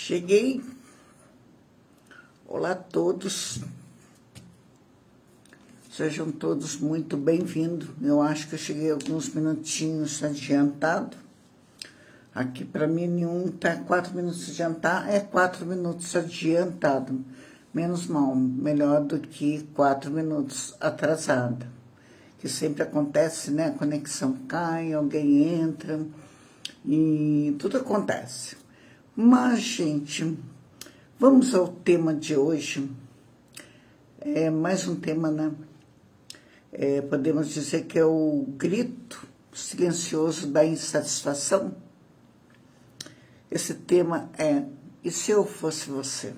Cheguei. Olá a todos. Sejam todos muito bem-vindos. Eu acho que eu cheguei alguns minutinhos adiantado. Aqui para mim nenhum tá 4 minutos adiantado, é 4 minutos adiantado. Menos mal, melhor do que 4 minutos atrasada. Que sempre acontece, né? A conexão cai, alguém entra e tudo acontece. Mas, gente, vamos ao tema de hoje. É mais um tema, né? Podemos dizer que é o grito silencioso da insatisfação. Esse tema é: e se eu fosse você?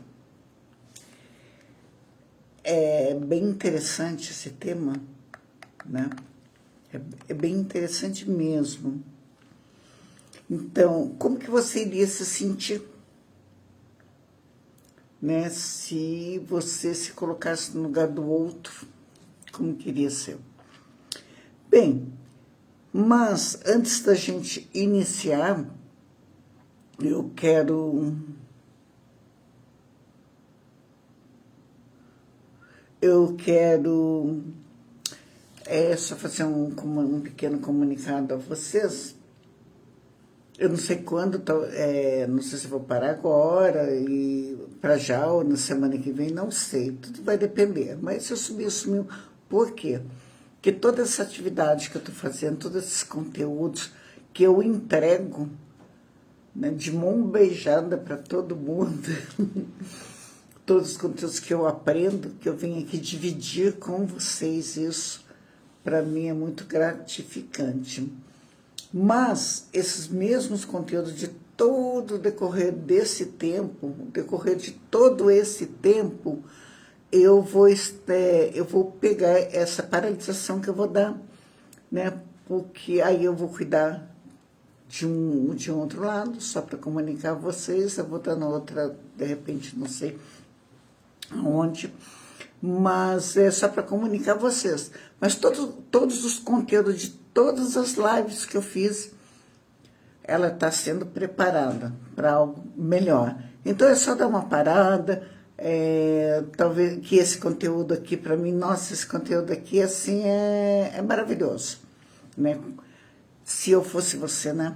É bem interessante esse tema, né? É bem interessante mesmo. Então, como que você iria se sentir, né, se você se colocasse no lugar do outro? Como queria ser? Bem, mas antes da gente iniciar, eu quero só fazer um pequeno comunicado a vocês. Eu não sei quando, não sei se vou parar agora, e para já ou na semana que vem, não sei, tudo vai depender. Mas se eu subir, sumiu. Por quê? Porque toda essa atividade que eu estou fazendo, todos esses conteúdos que eu entrego, né, de mão beijada para todo mundo, todos os conteúdos que eu aprendo, que eu venho aqui dividir com vocês, isso para mim é muito gratificante. Mas esses mesmos conteúdos de todo o decorrer desse tempo, de todo esse tempo, eu vou pegar essa paralisação que eu vou dar, né? Porque aí eu vou cuidar de um outro lado, só para comunicar a vocês, eu vou dar na outra, de repente, não sei aonde, mas é só para comunicar a vocês. Mas todos os conteúdos de todas as lives que eu fiz, ela está sendo preparada para algo melhor. Então é só dar uma parada, talvez que esse conteúdo aqui, para mim, nossa, esse conteúdo aqui, assim, é maravilhoso, né? Se eu fosse você, né?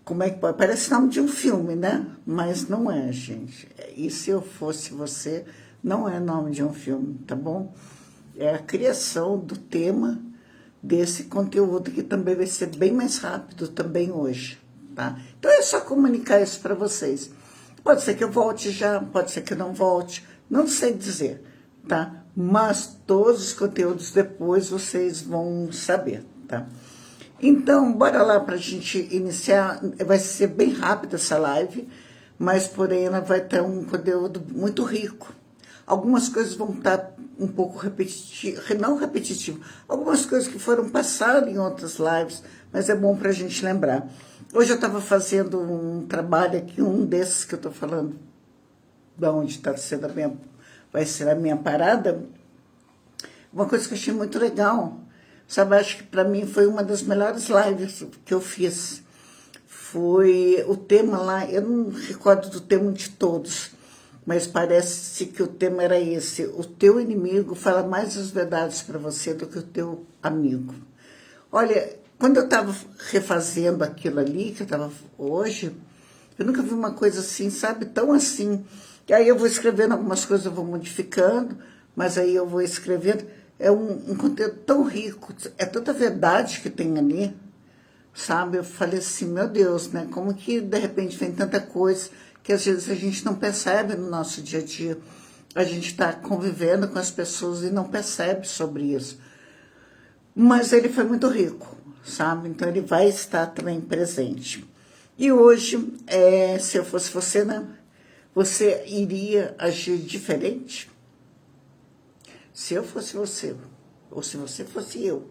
Como é que pode? Parece nome de um filme, né? Mas não é, gente. E se eu fosse você, não é nome de um filme, tá bom? É a criação do tema desse conteúdo, que também vai ser bem mais rápido também hoje, tá? Então é só comunicar isso para vocês. Pode ser que eu volte já, pode ser que eu não volte, não sei dizer, tá? Mas todos os conteúdos depois vocês vão saber, tá? Então, bora lá para a gente iniciar. Vai ser bem rápida essa live, mas porém ela vai ter um conteúdo muito rico. Algumas coisas vão estar um pouco repetitivas, não repetitivo, algumas coisas que foram passadas em outras lives, mas é bom para a gente lembrar. Hoje eu estava fazendo um trabalho aqui, um desses que eu estou falando, de onde está sendo vai ser a minha parada, uma coisa que eu achei muito legal. Sabe, acho que para mim foi uma das melhores lives que eu fiz. Foi o tema lá, eu não recordo do tema de todos, mas parece que o tema era esse: o teu inimigo fala mais as verdades para você do que o teu amigo. Olha, quando eu estava refazendo aquilo ali, que eu estava hoje, eu nunca vi uma coisa assim, sabe, tão assim. E aí eu vou escrevendo algumas coisas, eu vou modificando, mas aí eu vou escrevendo. É um conteúdo tão rico, é tanta verdade que tem ali, sabe? Eu falei assim, meu Deus, né? Como que de repente vem tanta coisa que às vezes a gente não percebe no nosso dia a dia. A gente está convivendo com as pessoas e não percebe sobre isso. Mas ele foi muito rico, sabe? Então ele vai estar também presente. E hoje, se eu fosse você, né? Você iria agir diferente? Se eu fosse você, ou se você fosse eu,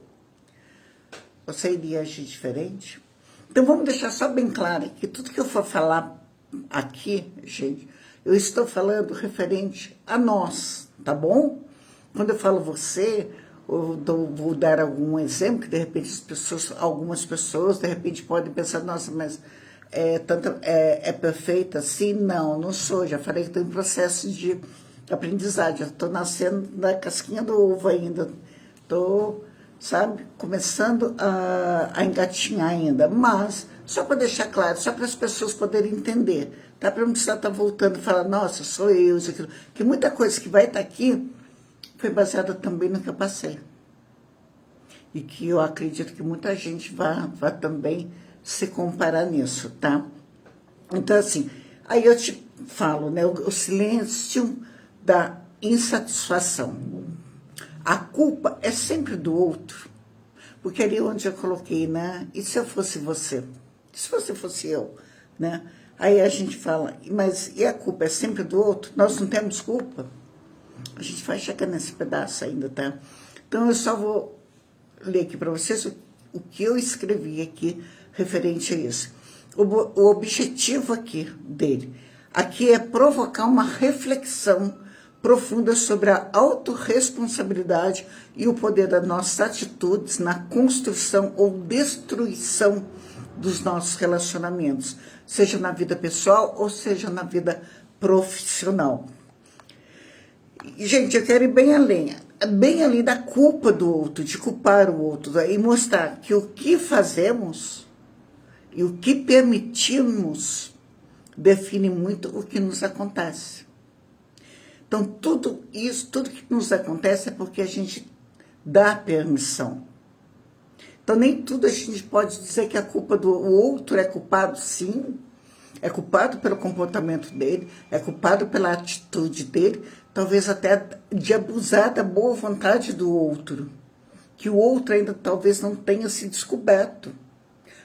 você iria agir diferente? Então vamos deixar só bem claro que tudo que eu for falar aqui, gente, eu estou falando referente a nós, tá bom? Quando eu falo você, vou dar algum exemplo que de repente algumas pessoas de repente podem pensar, nossa, mas é perfeita assim? Não, não sou. Já falei que estou em processo de aprendizagem. Estou nascendo da casquinha do ovo ainda. Estou, sabe, começando a engatinhar ainda. Mas, só para deixar claro, só para as pessoas poderem entender, tá? Para não precisar estar voltando e falar, nossa, sou eu, isso, aquilo. Que muita coisa que vai estar aqui foi baseada também no que eu passei. E que eu acredito que muita gente vai também se comparar nisso, tá? Então, assim, aí eu te falo, né? O silêncio da insatisfação. A culpa é sempre do outro. Porque ali onde eu coloquei, né? E se eu fosse você? E se você fosse eu, né? Aí a gente fala, mas e a culpa é sempre do outro? Nós não temos culpa? A gente vai chegar nesse pedaço ainda, tá? Então, eu só vou ler aqui para vocês o que eu escrevi aqui referente a isso. O objetivo aqui é provocar uma reflexão profunda sobre a autorresponsabilidade e o poder das nossas atitudes na construção ou destruição dos nossos relacionamentos, seja na vida pessoal ou seja na vida profissional. Gente, eu quero ir bem além da culpa do outro, de culpar o outro, e mostrar que o que fazemos e o que permitimos define muito o que nos acontece. Então, tudo que nos acontece é porque a gente dá permissão. Então, nem tudo a gente pode dizer que a culpa do outro é culpado, sim. É culpado pelo comportamento dele, é culpado pela atitude dele, talvez até de abusar da boa vontade do outro, que o outro ainda talvez não tenha se descoberto.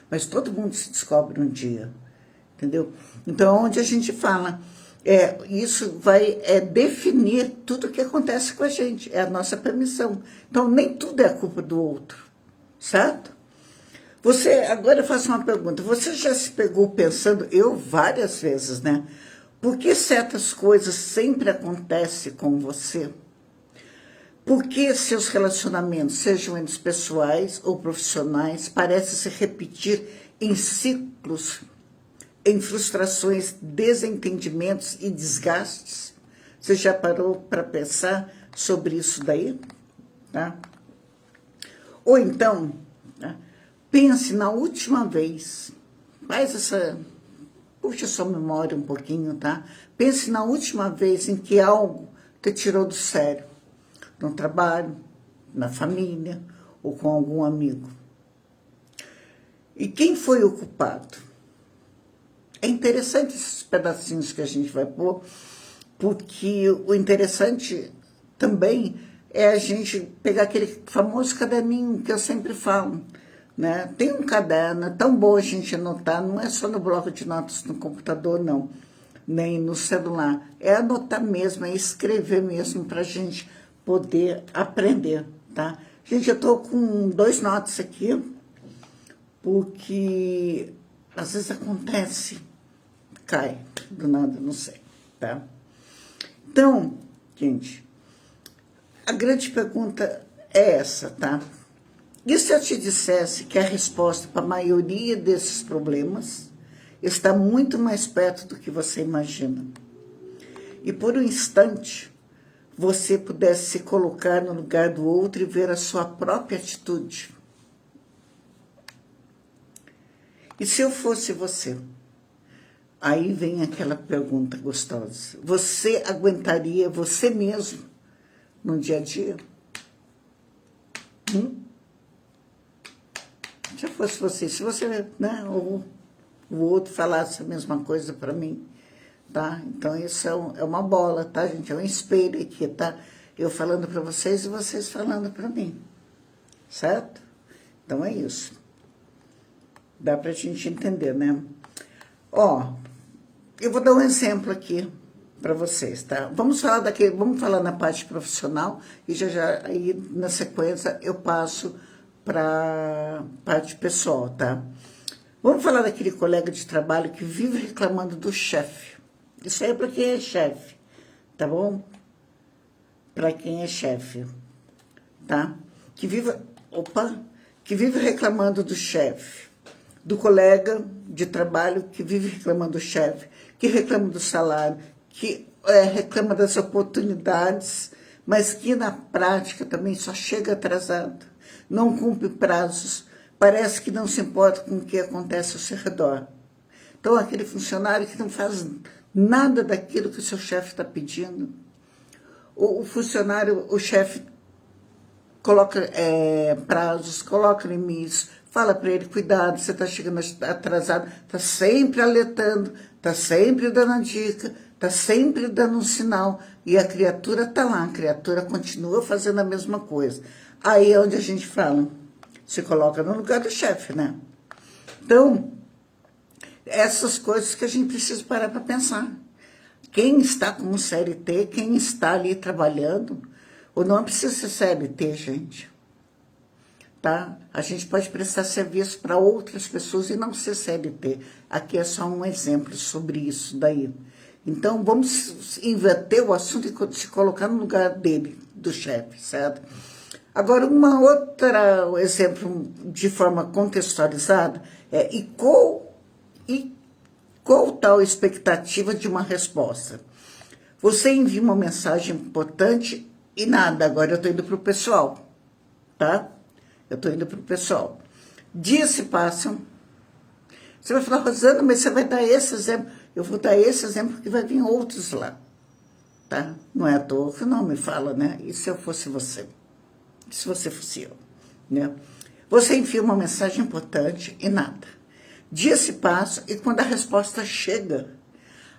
Mas todo mundo se descobre um dia, entendeu? Então, onde a gente fala, isso vai definir tudo o que acontece com a gente, é a nossa permissão. Então, nem tudo é culpa do outro, certo? Agora eu faço uma pergunta, você já se pegou pensando, eu várias vezes, né? Por que certas coisas sempre acontecem com você? Por que seus relacionamentos, sejam eles pessoais ou profissionais, parecem se repetir em ciclos, em frustrações, desentendimentos e desgastes? Você já parou para pensar sobre isso daí? Tá? Ou então, tá? Pense na última vez, puxa sua memória um pouquinho, tá? Pense na última vez em que algo te tirou do sério, no trabalho, na família ou com algum amigo. E quem foi o culpado? É interessante esses pedacinhos que a gente vai pôr, porque o interessante também é a gente pegar aquele famoso caderninho que eu sempre falo, né? Tem um caderno, é tão bom a gente anotar, não é só no bloco de notas no computador, não, nem no celular. É anotar mesmo, é escrever mesmo para a gente poder aprender, tá? Gente, eu estou com 2 notas aqui, porque às vezes acontece, cai do nada, não sei, tá? Então, gente, a grande pergunta é essa, tá? E se eu te dissesse que a resposta para a maioria desses problemas está muito mais perto do que você imagina? E por um instante, você pudesse se colocar no lugar do outro e ver a sua própria atitude? E se eu fosse você? Aí vem aquela pergunta gostosa. Você aguentaria você mesmo no dia a dia? Se eu fosse você, se você, né, ou o outro falasse a mesma coisa para mim, tá? Então, isso é uma bola, tá, gente? É um espelho aqui, tá? Eu falando para vocês e vocês falando para mim, certo? Então, é isso. Dá pra gente entender, né? Eu vou dar um exemplo aqui para vocês, tá? Vamos falar na parte profissional e já aí, na sequência, eu passo para parte pessoal, tá? Vamos falar daquele colega de trabalho que vive reclamando do chefe. Isso aí é para quem é chefe, tá bom? Para quem é chefe, tá? Que vive reclamando do chefe, do colega de trabalho que vive reclamando do chefe, que reclama do salário, que reclama das oportunidades, mas que na prática também só chega atrasado, não cumpre prazos, parece que não se importa com o que acontece ao seu redor. Então, aquele funcionário que não faz nada daquilo que o seu chefe está pedindo. O funcionário, o chefe coloca prazos, coloca limites, fala para ele, cuidado, você está chegando atrasado, está sempre alertando, está sempre dando a dica, está sempre dando um sinal, e a criatura está lá, a criatura continua fazendo a mesma coisa. Aí é onde a gente fala, se coloca no lugar do chefe, né? Então, essas coisas que a gente precisa parar para pensar. Quem está como CLT, quem está ali trabalhando, ou não precisa ser CLT, gente. Tá? A gente pode prestar serviço para outras pessoas e não ser CLT. Aqui é só um exemplo sobre isso daí. Então, vamos inverter o assunto e se colocar no lugar dele, do chefe, certo? Agora, uma outra exemplo de forma contextualizada e qual tal a expectativa de uma resposta? Você envia uma mensagem importante e nada, agora eu estou indo para o pessoal, tá? Eu estou indo para o pessoal. Dias se passam, você vai falar, Rosana, mas você vai dar esse exemplo? Eu vou dar esse exemplo porque vai vir outros lá, tá? Não é à toa que não me fala, né? E se eu fosse você? E se você fosse eu, né? Você envia uma mensagem importante e nada. Dias se passam e quando a resposta chega,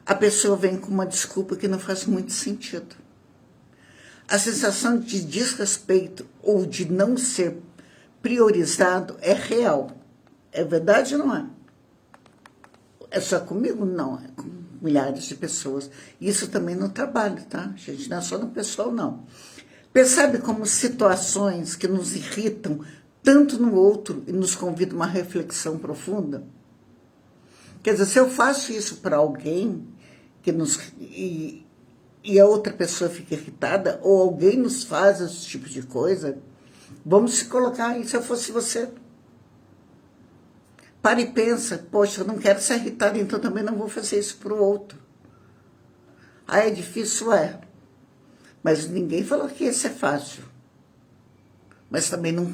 a pessoa vem com uma desculpa que não faz muito sentido. A sensação de desrespeito ou de não ser priorizado é real. É verdade ou não é? É só comigo? Não, é com milhares de pessoas. Isso também no trabalho, tá? Gente, não é só no pessoal, não. Percebe como situações que nos irritam tanto no outro e nos convidam a uma reflexão profunda? Quer dizer, se eu faço isso para alguém e a outra pessoa fica irritada, ou alguém nos faz esse tipo de coisa, vamos se colocar aí, se eu fosse você. Para e pensa, poxa, eu não quero ser irritada, então também não vou fazer isso para o outro. Ah, é difícil? É. Mas ninguém falou que isso é fácil. Mas também não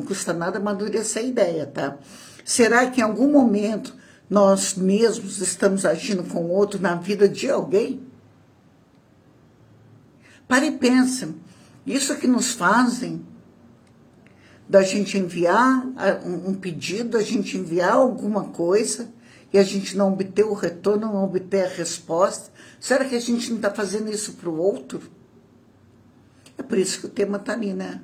custa nada amadurecer a ideia, tá? Será que em algum momento nós mesmos estamos agindo com o outro na vida de alguém? Para e pensa, isso que nos fazem, da gente enviar um pedido, a gente enviar alguma coisa e a gente não obter o retorno, não obter a resposta, será que a gente não está fazendo isso para o outro? É por isso que o tema está ali, né?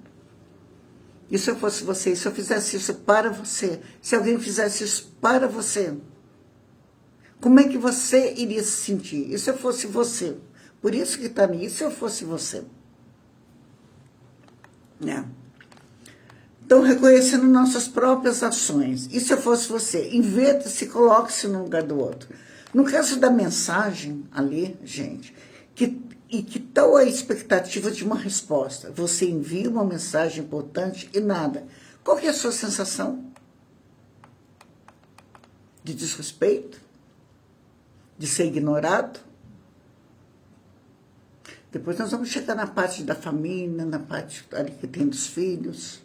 E se eu fosse você, e se eu fizesse isso para você, se alguém fizesse isso para você, como é que você iria se sentir? E se eu fosse você? Por isso que está ali, e se eu fosse você? Né? Então, reconhecendo nossas próprias ações. E se eu fosse você? Inverta-se, coloque-se no lugar do outro. No caso da mensagem ali, gente, que tal a expectativa de uma resposta? Você envia uma mensagem importante e nada. Qual que é a sua sensação? De desrespeito? De ser ignorado? Depois nós vamos chegar na parte da família, na parte ali que tem dos filhos.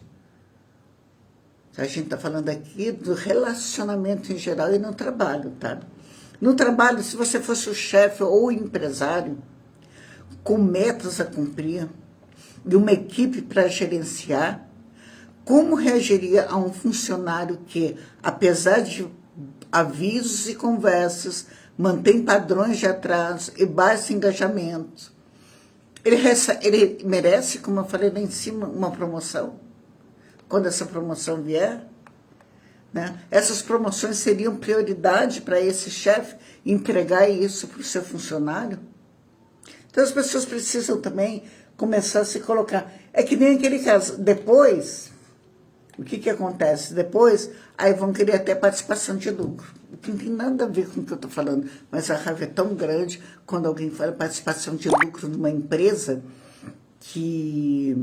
A gente está falando aqui do relacionamento em geral e no trabalho, tá? No trabalho, se você fosse o chefe ou o empresário, com metas a cumprir e uma equipe para gerenciar, como reagiria a um funcionário que, apesar de avisos e conversas, mantém padrões de atraso e baixo engajamento? Ele merece, como eu falei lá em cima, uma promoção? Quando essa promoção vier, né? Essas promoções seriam prioridade para esse chefe entregar isso para o seu funcionário? Então as pessoas precisam também começar a se colocar. É que nem aquele caso. Depois, o que acontece? Depois, aí vão querer até participação de lucro. O que não tem nada a ver com o que eu estou falando. Mas a raiva é tão grande quando alguém fala participação de lucro numa empresa que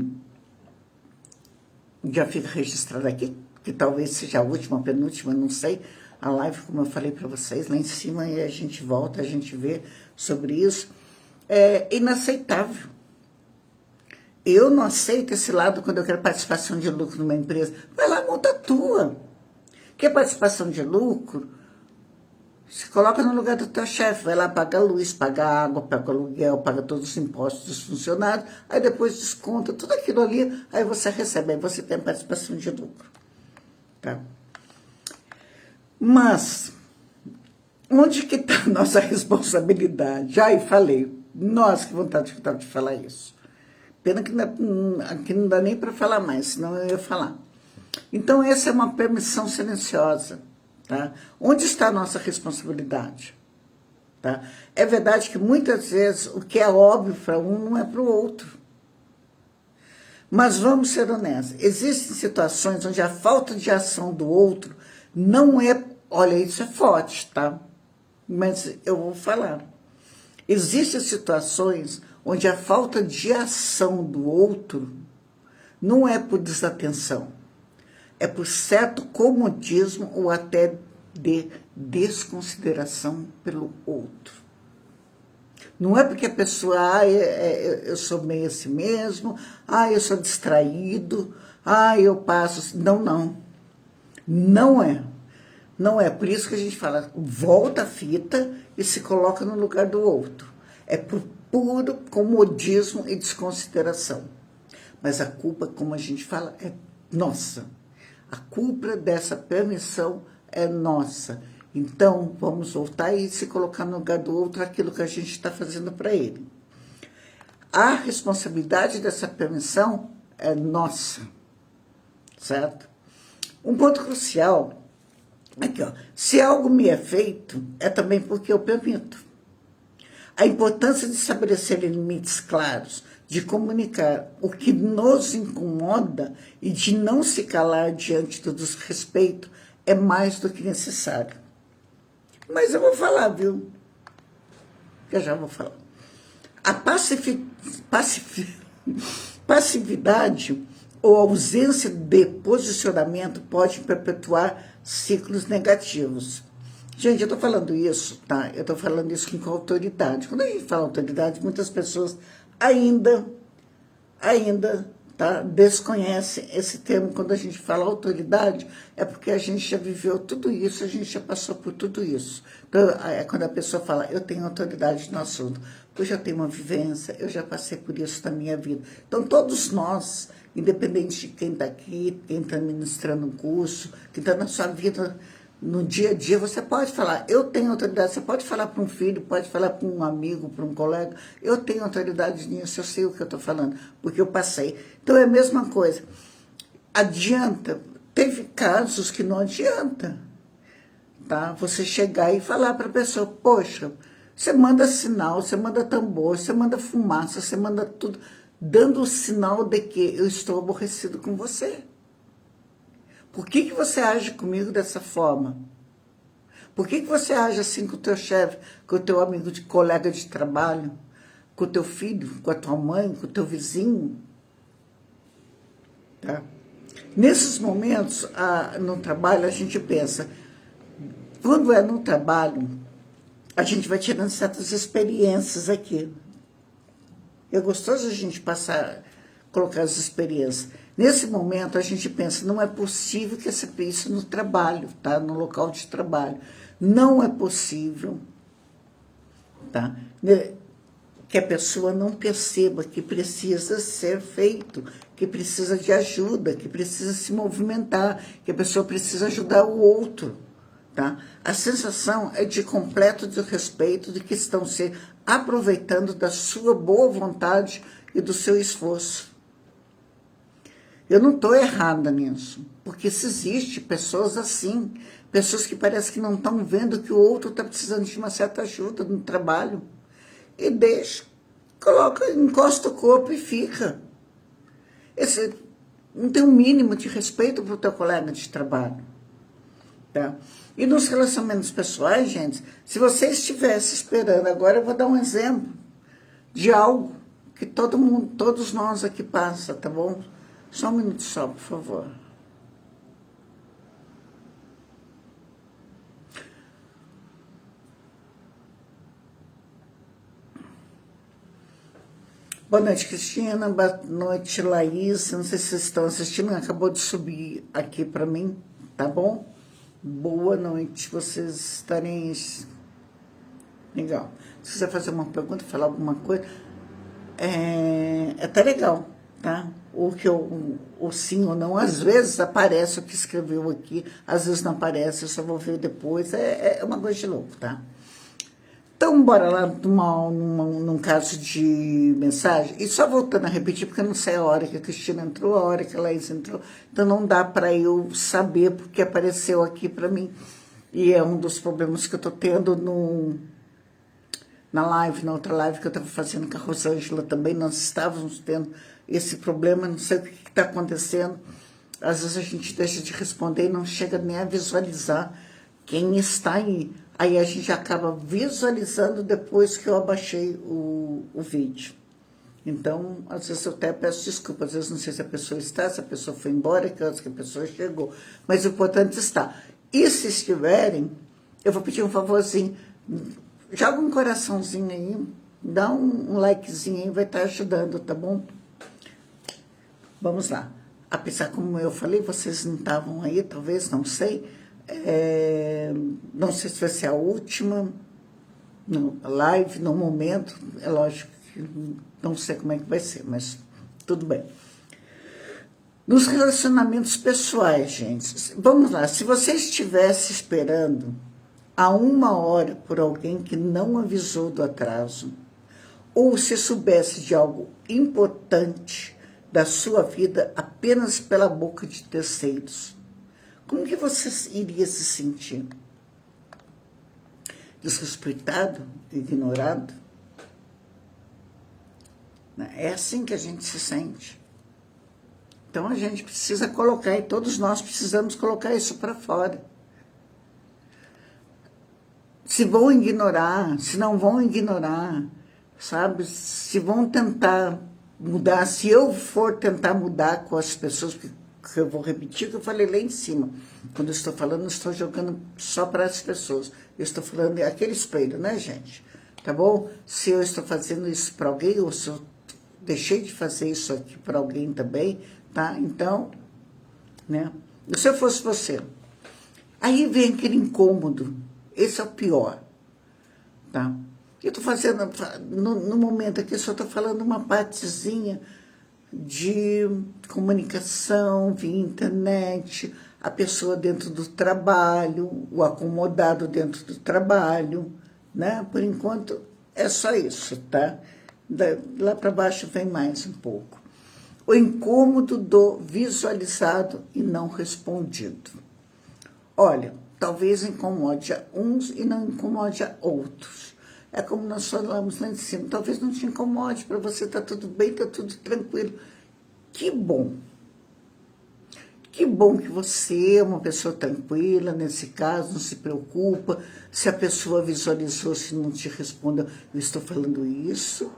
já fica registrado aqui, que talvez seja a última, penúltima, não sei, a live, como eu falei para vocês, lá em cima, e a gente volta, a gente vê sobre isso, é inaceitável. Eu não aceito esse lado quando eu quero participação de lucro numa empresa. Vai lá, monta a tua. Quer participação de lucro? Se coloca no lugar do teu chefe, vai lá, paga a luz, paga a água, paga o aluguel, paga todos os impostos dos funcionários, aí depois desconta tudo aquilo ali, aí você recebe, aí você tem participação de lucro. Tá? Mas, onde que está a nossa responsabilidade? Já e falei, nossa, que vontade que eu estava de falar isso. Pena que aqui não dá nem para falar mais, senão eu ia falar. Então, essa é uma permissão silenciosa. Tá? Onde está a nossa responsabilidade? Tá? É verdade que muitas vezes o que é óbvio para um não é para o outro. Mas vamos ser honestos. Existem situações onde a falta de ação do outro não é... Olha, isso é forte, tá? Mas eu vou falar. Existem situações onde a falta de ação do outro não é por desatenção. É por certo comodismo ou até de desconsideração pelo outro. Não é porque a pessoa, eu sou meio assim mesmo, eu sou distraído, eu passo... Não, não. Não é. Não é. Por isso que a gente fala, volta a fita e se coloca no lugar do outro. É por puro comodismo e desconsideração. Mas a culpa, como a gente fala, é nossa. A culpa dessa permissão é nossa. Então, vamos voltar e se colocar no lugar do outro aquilo que a gente está fazendo para ele. A responsabilidade dessa permissão é nossa, certo? Um ponto crucial, aqui, ó, se algo me é feito, é também porque eu permito. A importância de estabelecer limites claros, de comunicar o que nos incomoda e de não se calar diante do desrespeito é mais do que necessário. Mas eu vou falar, viu? Eu já vou falar. A passividade ou ausência de posicionamento pode perpetuar ciclos negativos. Gente, eu estou falando isso, tá? Eu estou falando isso com autoridade. Quando a gente fala autoridade, muitas pessoas ainda, tá, desconhecem esse termo. Quando a gente fala autoridade, é porque a gente já viveu tudo isso, a gente já passou por tudo isso. Então, quando a pessoa fala, eu tenho autoridade no assunto, eu já tenho uma vivência, eu já passei por isso na minha vida. Então, todos nós, independente de quem está aqui, quem está ministrando um curso, quem está na sua vida... No dia a dia, você pode falar, eu tenho autoridade. Você pode falar para um filho, pode falar para um amigo, para um colega. Eu tenho autoridade nisso, eu sei o que eu estou falando, porque eu passei. Então, é a mesma coisa. Adianta. Teve casos que não adianta, tá? Você chegar e falar para a pessoa, poxa, você manda sinal, você manda tambor, você manda fumaça, você manda tudo, dando o sinal de que eu estou aborrecido com você. Por que você age comigo dessa forma? Por que você age assim com o teu chefe, com o teu amigo, colega de trabalho, com o teu filho, com a tua mãe, com o teu vizinho? Tá? Nesses momentos, no trabalho, a gente pensa, quando é no trabalho, a gente vai tirando certas experiências aqui. É gostoso a gente colocar as experiências. Nesse momento, a gente pensa, não é possível que isso no trabalho, tá? No local de trabalho. Não é possível, tá? Que a pessoa não perceba que precisa ser feito, que precisa de ajuda, que precisa se movimentar, que a pessoa precisa ajudar o outro, tá? A sensação é de completo desrespeito, de que estão se aproveitando da sua boa vontade e do seu esforço. Eu não estou errada nisso, porque se existe pessoas assim, pessoas que parecem que não estão vendo que o outro está precisando de uma certa ajuda no trabalho, e deixa, encosta o corpo e fica. Não tem um mínimo de respeito para o teu colega de trabalho. Tá? E nos relacionamentos pessoais, gente, se você estivesse esperando, agora eu vou dar um exemplo de algo que todos nós aqui passa, tá bom? Só um minuto só, por favor. Boa noite, Cristina. Boa noite, Laís. Não sei se vocês estão assistindo, acabou de subir aqui para mim, tá bom? Boa noite, vocês estarem... Legal. Se quiser fazer uma pergunta, falar alguma coisa, é até legal, tá? O sim ou não, às vezes aparece o que escreveu aqui, às vezes não aparece, eu só vou ver depois, é uma coisa de louco, tá? Então, bora lá num caso de mensagem. E só voltando a repetir, porque eu não sei a hora que a Cristina entrou, a hora que a Laís entrou. Então, não dá para eu saber, porque apareceu aqui para mim. E é um dos problemas que eu estou tendo na outra live que eu estava fazendo com a Rosângela também. Nós estávamos tendo esse problema, não sei o que está acontecendo. Às vezes a gente deixa de responder e não chega nem a visualizar quem está aí. Aí a gente acaba visualizando depois que eu abaixei o vídeo. Então, às vezes eu até peço desculpa, às vezes não sei se a pessoa está, se a pessoa foi embora, que a pessoa chegou. Mas o importante está. E se estiverem, eu vou pedir um favorzinho. Joga um coraçãozinho aí, dá um likezinho aí, vai estar ajudando, tá bom? Vamos lá. Apesar, como eu falei, vocês não estavam aí, talvez, não sei. Não sei se vai ser a última live, no momento, é lógico que não sei como é que vai ser, mas tudo bem. Nos relacionamentos pessoais, gente, vamos lá, se você estivesse esperando há 1 hora por alguém que não avisou do atraso, ou se soubesse de algo importante da sua vida apenas pela boca de terceiros, como que você iria se sentir? Desrespeitado? Ignorado? É assim que a gente se sente. Então a gente precisa colocar, e todos nós precisamos colocar isso para fora. Se vão ignorar, se não vão ignorar, sabe? Se vão tentar mudar, se eu for tentar mudar com as pessoas, que eu vou repetir o que eu falei lá em cima. Quando eu estou falando, não estou jogando só para as pessoas. Eu estou falando aquele espelho, né, gente? Tá bom? Se eu estou fazendo isso para alguém, ou se eu deixei de fazer isso aqui para alguém também, tá? Então, né? Se eu fosse você, aí vem aquele incômodo. Esse é o pior, tá? Eu estou fazendo, no momento aqui, só estou falando uma partezinha de comunicação via internet, a pessoa dentro do trabalho, o acomodado dentro do trabalho, né? Por enquanto, é só isso, tá? Lá para baixo vem mais um pouco. O incômodo do visualizado e não respondido. Olha, talvez incomode a uns e não incomode a outros. É como nós falamos lá em cima, talvez não te incomode, para você tá tudo bem, tá tudo tranquilo. Que bom. Que bom que você é uma pessoa tranquila, nesse caso, não se preocupa. Se a pessoa visualizou, se não te respondeu, eu estou falando isso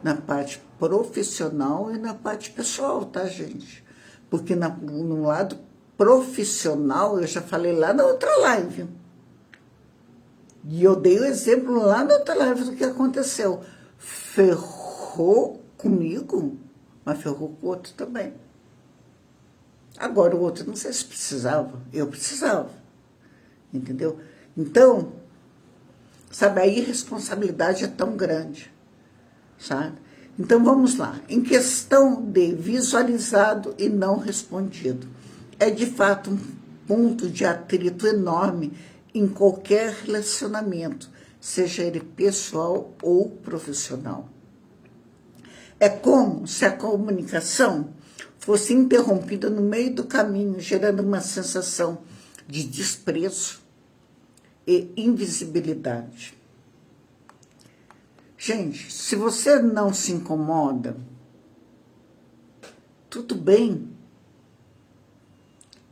na parte profissional e na parte pessoal, tá, gente? Porque no lado profissional, eu já falei lá na outra live. E eu dei o exemplo lá na outra live do que aconteceu. Ferrou comigo, mas ferrou com o outro também. Agora o outro, não sei se precisava, eu precisava. Entendeu? Então, sabe, a irresponsabilidade é tão grande, sabe? Então vamos lá. Em questão de visualizado e não respondido, é de fato um ponto de atrito enorme em qualquer relacionamento, seja ele pessoal ou profissional. É como se a comunicação fosse interrompida no meio do caminho, gerando uma sensação de desprezo e invisibilidade. Gente, se você não se incomoda, tudo bem,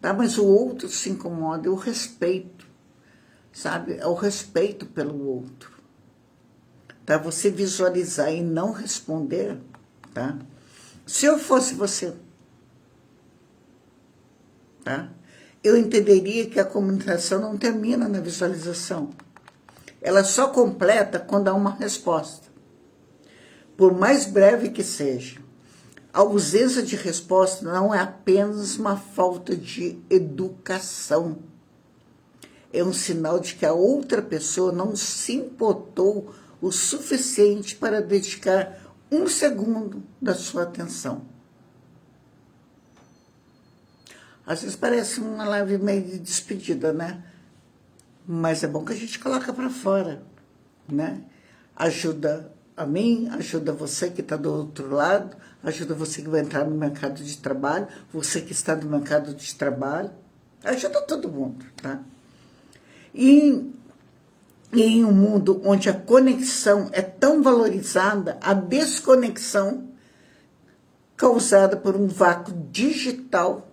tá? Mas o outro se incomoda, eu respeito, sabe? É o respeito pelo outro, tá? Você visualizar e não responder, tá? Se eu fosse você, tá? Eu entenderia que a comunicação não termina na visualização. Ela só completa quando há uma resposta. por mais breve que seja. A ausência de resposta não é apenas uma falta de educação. É um sinal de que a outra pessoa não se importou o suficiente para dedicar 1 segundo da sua atenção. Às vezes parece uma live meio de despedida, né? Mas é bom que a gente coloca para fora, né? Ajuda a mim, ajuda você que está do outro lado, ajuda você que vai entrar no mercado de trabalho, você que está no mercado de trabalho, ajuda todo mundo, tá? E em um mundo onde a conexão é tão valorizada, a desconexão causada por um vácuo digital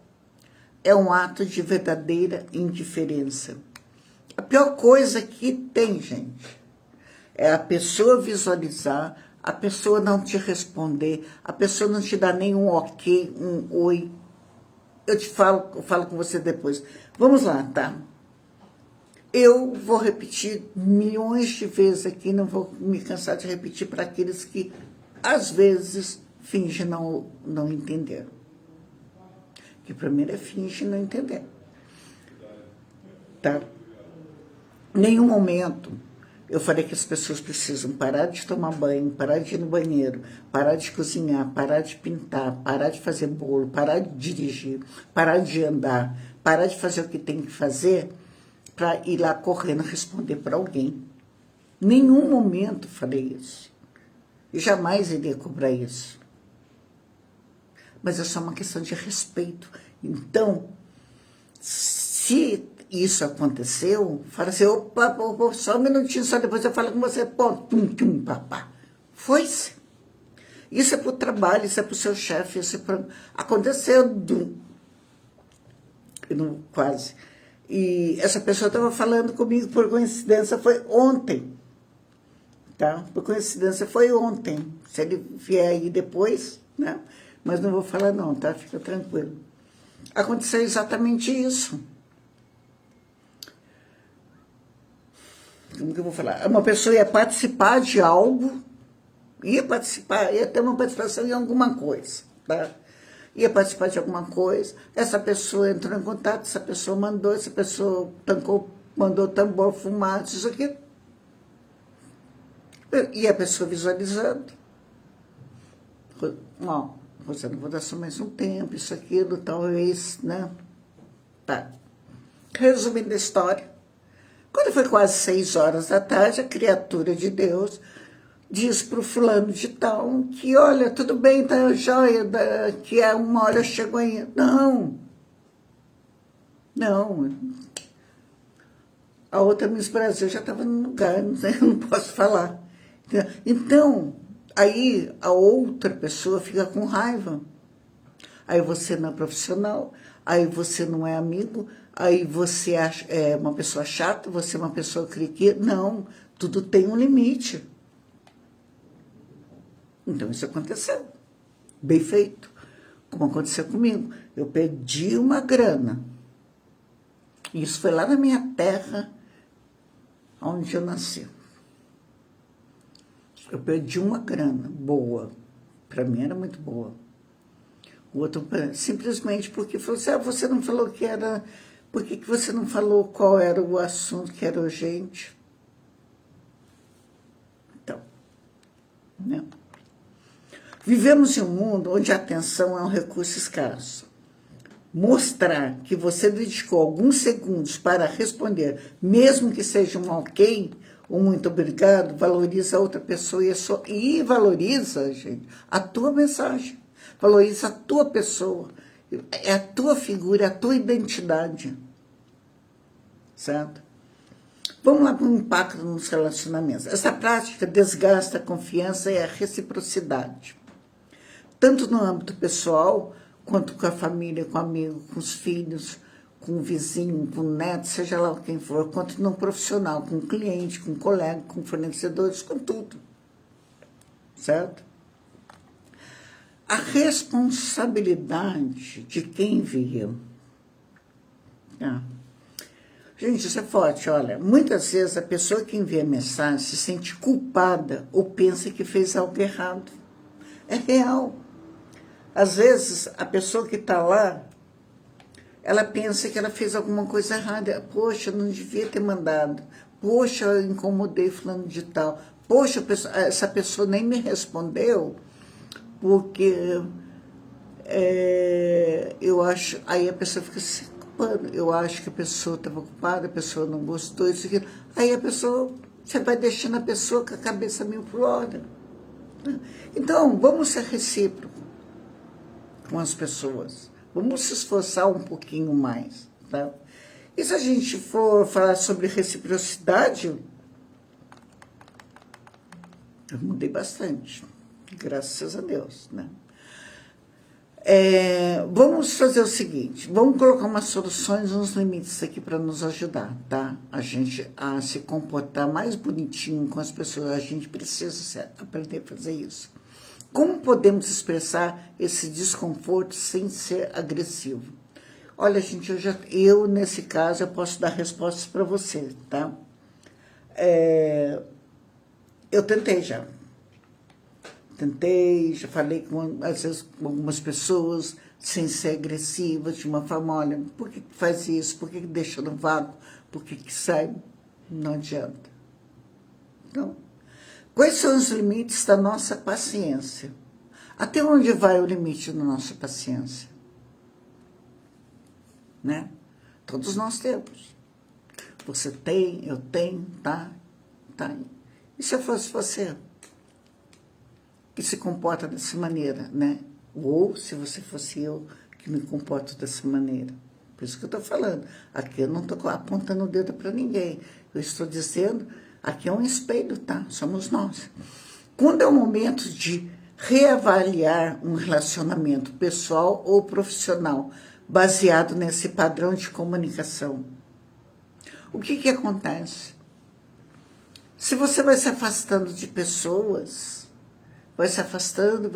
é um ato de verdadeira indiferença. A pior coisa que tem, gente, é a pessoa visualizar, a pessoa não te responder, a pessoa não te dá nenhum ok, um oi. Eu falo com você depois. Vamos lá, tá? Eu vou repetir milhões de vezes aqui, não vou me cansar de repetir para aqueles que, às vezes, fingem não entender. Que primeiro é finge não entender. Tá? Nenhum momento eu falei que as pessoas precisam parar de tomar banho, parar de ir no banheiro, parar de cozinhar, parar de pintar, parar de fazer bolo, parar de dirigir, parar de andar, parar de fazer o que tem que fazer para ir lá correndo responder para alguém. Nenhum momento falei isso. Eu jamais iria cobrar isso. Mas é só uma questão de respeito. Então, se isso aconteceu, fala assim, opa, só um minutinho, só depois eu falo com você, ponto, tum, papá. Foi-se. Isso é para o trabalho, isso é para o seu chefe, isso é para... Aconteceu, quase. E essa pessoa estava falando comigo, por coincidência, foi ontem. Tá? Por coincidência, foi ontem. Se ele vier aí depois, né? Mas não vou falar não, tá? Fica tranquilo. Aconteceu exatamente isso. Como que eu vou falar? Uma pessoa ia participar de algo, ia ter uma participação em alguma coisa, tá? Ia participar de alguma coisa, essa pessoa entrou em contato, essa pessoa mandou, essa pessoa mandou tambor fumado, isso aqui. E a pessoa visualizando. Ó, você não vou dar só mais um tempo, isso, aquilo, talvez, né? Tá. Resumindo a história, quando foi quase 6 horas da tarde, a criatura de Deus diz para o fulano de tal que, olha, tudo bem, tá joia, que é 1 hora eu chego aí. Não. A outra Miss Brasil já estava no lugar, não posso falar. Então, aí a outra pessoa fica com raiva. Aí você não é profissional, aí você não é amigo, aí você é uma pessoa chata, você é uma pessoa criqui. Não, tudo tem um limite. Então isso aconteceu. Bem feito. Como aconteceu comigo. Eu perdi uma grana. Isso foi lá na minha terra, onde eu nasci. Eu perdi uma grana boa. Para mim era muito boa. O outro, simplesmente porque falou assim, você não falou que era... Por que você não falou qual era o assunto que era urgente? Então, né? Vivemos em um mundo onde a atenção é um recurso escasso. Mostrar que você dedicou alguns segundos para responder, mesmo que seja um ok, ou muito obrigado, valoriza a outra pessoa e valoriza, gente, a tua mensagem. Valoriza a tua pessoa. É a tua figura, é a tua identidade. Certo? Vamos lá para o impacto nos relacionamentos. Essa prática desgasta a confiança e a reciprocidade. Tanto no âmbito pessoal, quanto com a família, com o amigo, com os filhos, com o vizinho, com o neto, seja lá quem for, quanto no profissional, com o cliente, com o colega, com fornecedores, com tudo. Certo? A responsabilidade de quem envia. Gente, isso é forte, olha. Muitas vezes a pessoa que envia mensagem se sente culpada ou pensa que fez algo errado. É real. Às vezes, a pessoa que está lá, ela pensa que ela fez alguma coisa errada. Poxa, eu não devia ter mandado. Poxa, eu incomodei fulano de tal. Poxa, essa pessoa nem me respondeu, porque eu acho... Aí a pessoa fica se culpando. Eu acho que a pessoa estava ocupada, a pessoa não gostou, isso aqui. Aí a pessoa... Você vai deixando a pessoa com a cabeça meio por hora. Então, vamos ser recíprocos com as pessoas. Vamos se esforçar um pouquinho mais, tá? E se a gente for falar sobre reciprocidade, eu mudei bastante, graças a Deus, né? Vamos fazer o seguinte, vamos colocar umas soluções, uns limites aqui para nos ajudar, tá? A gente a se comportar mais bonitinho com as pessoas, a gente precisa aprender a fazer isso. Como podemos expressar esse desconforto sem ser agressivo? Olha, gente, eu nesse caso, eu posso dar respostas para você, tá? Eu tentei já. Já falei às vezes com algumas pessoas, sem ser agressiva, de uma forma, olha, por que faz isso? Por que deixa no vácuo? Por que sai? Não adianta. Então, quais são os limites da nossa paciência? Até onde vai o limite da nossa paciência? Né? Todos nós temos. Você tem, eu tenho, tá? E se eu fosse você, que se comporta dessa maneira, né? Ou se você fosse eu, que me comporto dessa maneira. Por isso que eu estou falando. Aqui eu não estou apontando o dedo para ninguém. Eu estou dizendo, aqui é um espelho, tá? Somos nós. Quando é o momento de reavaliar um relacionamento pessoal ou profissional, baseado nesse padrão de comunicação, o que acontece? Se você vai se afastando de pessoas, vai se afastando,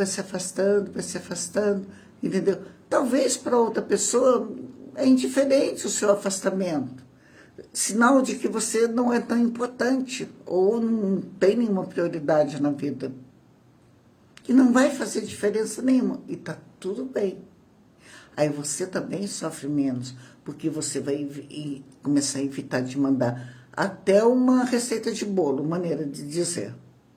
entendeu? Talvez para outra pessoa é indiferente o seu afastamento. Sinal de que você não é tão importante ou não tem nenhuma prioridade na vida. Que não vai fazer diferença nenhuma. E tá tudo bem. Aí você também sofre menos, porque você vai começar a evitar de mandar até uma receita de bolo, maneira de dizer.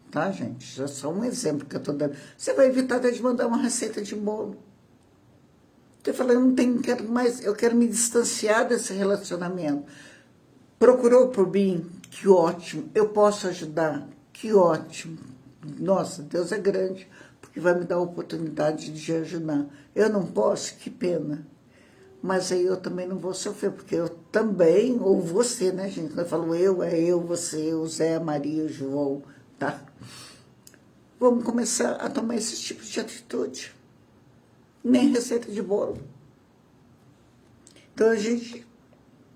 Tá, gente? Já só um exemplo que eu estou dando. Você vai evitar até de mandar uma receita de bolo. Você fala, eu quero me distanciar desse relacionamento. Procurou por mim? Que ótimo. Eu posso ajudar? Que ótimo. Nossa, Deus é grande, porque vai me dar a oportunidade de ajudar. Eu não posso? Que pena. Mas aí eu também não vou sofrer, porque eu também, ou você, né, gente? Quando eu falo eu, você, o Zé, a Maria, o João, tá? Vamos começar a tomar esses tipos de atitude. Nem receita de bolo. Então a gente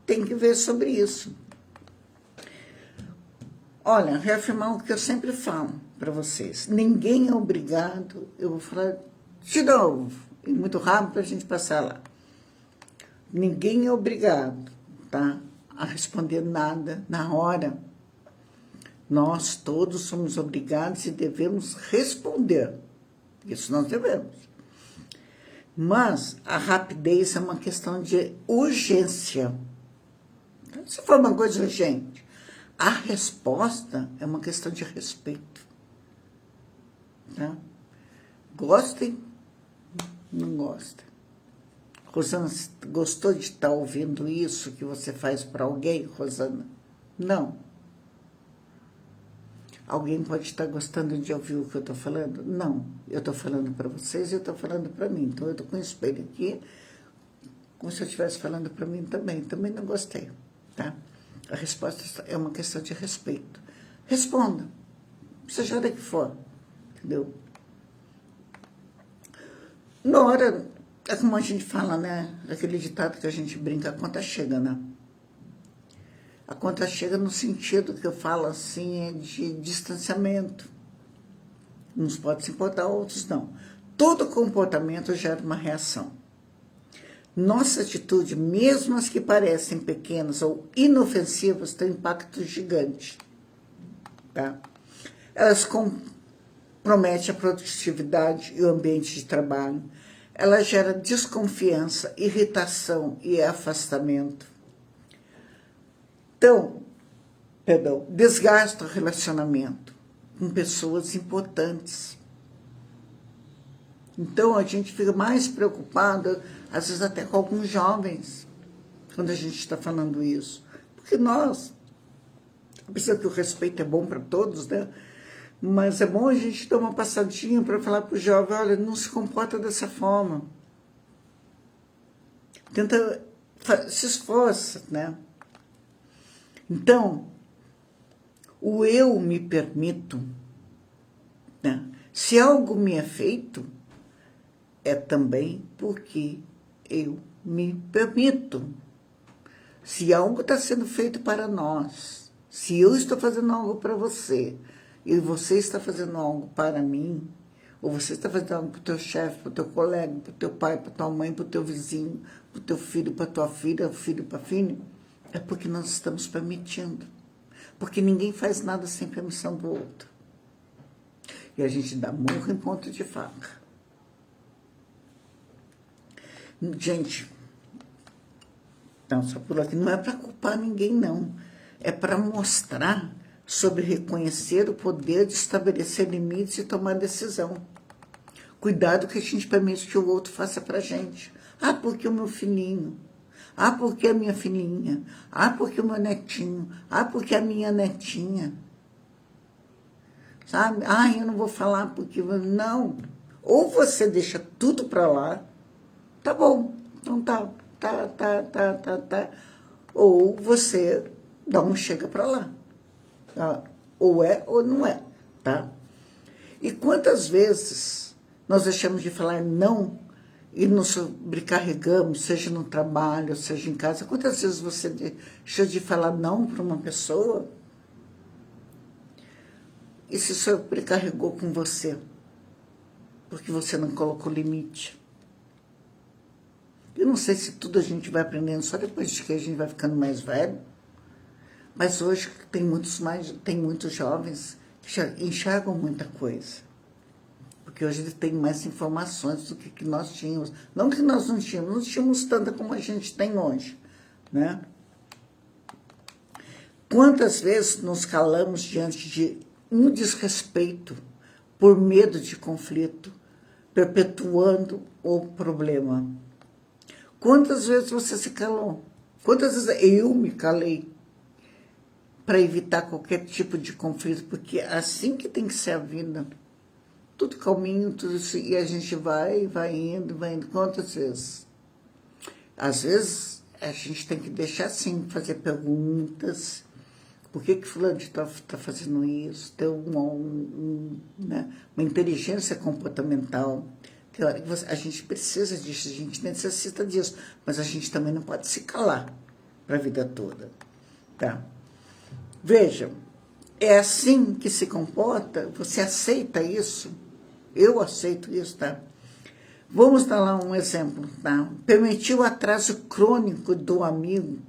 tem que ver sobre isso. Olha, reafirmar o que eu sempre falo para vocês. Ninguém é obrigado, eu vou falar de novo, e muito rápido para a gente passar lá. Ninguém é obrigado, tá, a responder nada na hora. Nós todos somos obrigados e devemos responder. Isso nós devemos. Mas a rapidez é uma questão de urgência. Se for uma coisa urgente, a resposta é uma questão de respeito. Tá? Gostem, não gostem. Rosana, gostou de estar ouvindo isso que você faz para alguém, Rosana? Não. Alguém pode estar gostando de ouvir o que eu estou falando? Não. Eu estou falando para vocês e eu estou falando para mim. Então, eu estou com o espelho aqui, como se eu estivesse falando para mim também. Também não gostei, tá? A resposta é uma questão de respeito. Responda, seja a hora que for, entendeu? Na hora, é como a gente fala, né? Aquele ditado que a gente brinca, a conta chega, né? A conta chega no sentido que eu falo assim, é de distanciamento. Uns podem se importar, outros não. Todo comportamento gera uma reação. Nossa atitude, mesmo as que parecem pequenas ou inofensivas, têm impacto gigante. Tá? Elas comprometem a produtividade e o ambiente de trabalho. Ela gera desconfiança, irritação e afastamento. Então, desgasta o relacionamento com pessoas importantes. Então, a gente fica mais preocupado, às vezes até com alguns jovens, quando a gente está falando isso. Porque nós, apesar que o respeito é bom para todos, né? Mas é bom a gente dar uma passadinha para falar para o jovem, olha, não se comporta dessa forma. Tenta, se esforça, né? Então, o eu me permito, né? Se algo me é feito, é também porque eu me permito. Se algo está sendo feito para nós, se eu estou fazendo algo para você, e você está fazendo algo para mim, ou você está fazendo algo para o teu chefe, para o teu colega, para o teu pai, para a tua mãe, para o teu vizinho, para o teu filho, para a tua filha, filho para filho, é porque nós estamos permitindo. Porque ninguém faz nada sem permissão do outro. E a gente dá murro em ponta de faca. Gente, não, só por aqui, não é para culpar ninguém, não. É para mostrar sobre reconhecer o poder de estabelecer limites e tomar decisão. Cuidado que a gente permite que o outro faça para a gente. Ah, porque o meu filhinho. Ah, porque a minha filhinha. Ah, porque o meu netinho. Ah, porque a minha netinha. Sabe? Ah, eu não vou falar porque... Não. Ou você deixa tudo para lá. Tá bom. Então tá. Ou você dá um chega para lá. Tá? Ou é ou não é. Tá? E quantas vezes nós deixamos de falar não e nos sobrecarregamos, seja no trabalho, seja em casa? Quantas vezes você deixou de falar não para uma pessoa e se sobrecarregou com você? Porque você não colocou limite. Eu não sei se tudo a gente vai aprendendo só depois de que a gente vai ficando mais velho, mas hoje tem muitos jovens que já enxergam muita coisa. Porque hoje ele tem mais informações do que nós tínhamos. Não que nós não tínhamos tanta como a gente tem hoje, né? Quantas vezes nos calamos diante de um desrespeito por medo de conflito, perpetuando o problema? Quantas vezes você se calou? Quantas vezes eu me calei para evitar qualquer tipo de conflito? Porque é assim que tem que ser a vida. Tudo calminho, tudo isso, e a gente vai indo. Quantas vezes? Às vezes, a gente tem que deixar assim, fazer perguntas. Por que fulano está fazendo isso? Ter né, uma inteligência comportamental. Tem hora que a gente precisa disso, a gente necessita disso. Mas a gente também não pode se calar para a vida toda. Tá? Vejam, é assim que se comporta? Você aceita isso? Eu aceito isso, tá? Vamos dar lá um exemplo, tá? Permitir o atraso crônico do amigo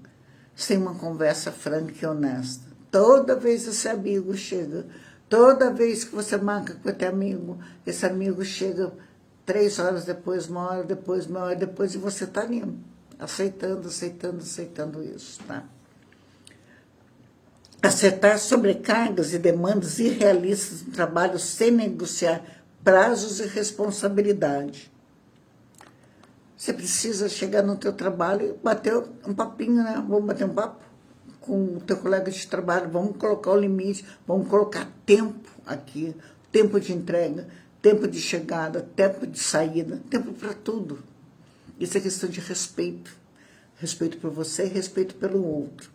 sem uma conversa franca e honesta. Toda vez esse amigo chega, toda vez que você marca com esse amigo chega 3 horas depois, 1 hora depois, 1 hora depois, e você tá ali, aceitando isso, tá? Acertar sobrecargas e demandas irrealistas no trabalho sem negociar prazos e responsabilidade. Você precisa chegar no teu trabalho e bater um papinho, né? Vamos bater um papo com o teu colega de trabalho, vamos colocar o limite, vamos colocar tempo aqui, tempo de entrega, tempo de chegada, tempo de saída, tempo para tudo. Isso é questão de respeito. Respeito por você e respeito pelo outro.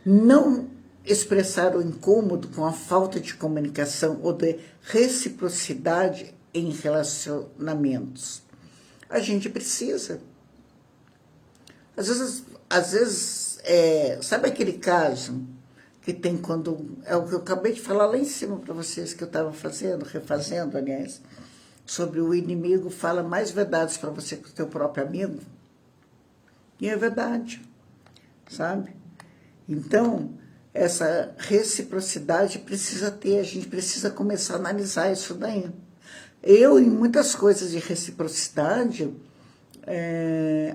Não expressar o incômodo com a falta de comunicação ou de reciprocidade em relacionamentos. A gente precisa. Às vezes sabe aquele caso que tem quando... É o que eu acabei de falar lá em cima para vocês, que eu estava refazendo, aliás, sobre o inimigo fala mais verdades para você que o teu próprio amigo. E é verdade, sabe? Então, essa reciprocidade precisa ter, a gente precisa começar a analisar isso daí. Eu, em muitas coisas de reciprocidade,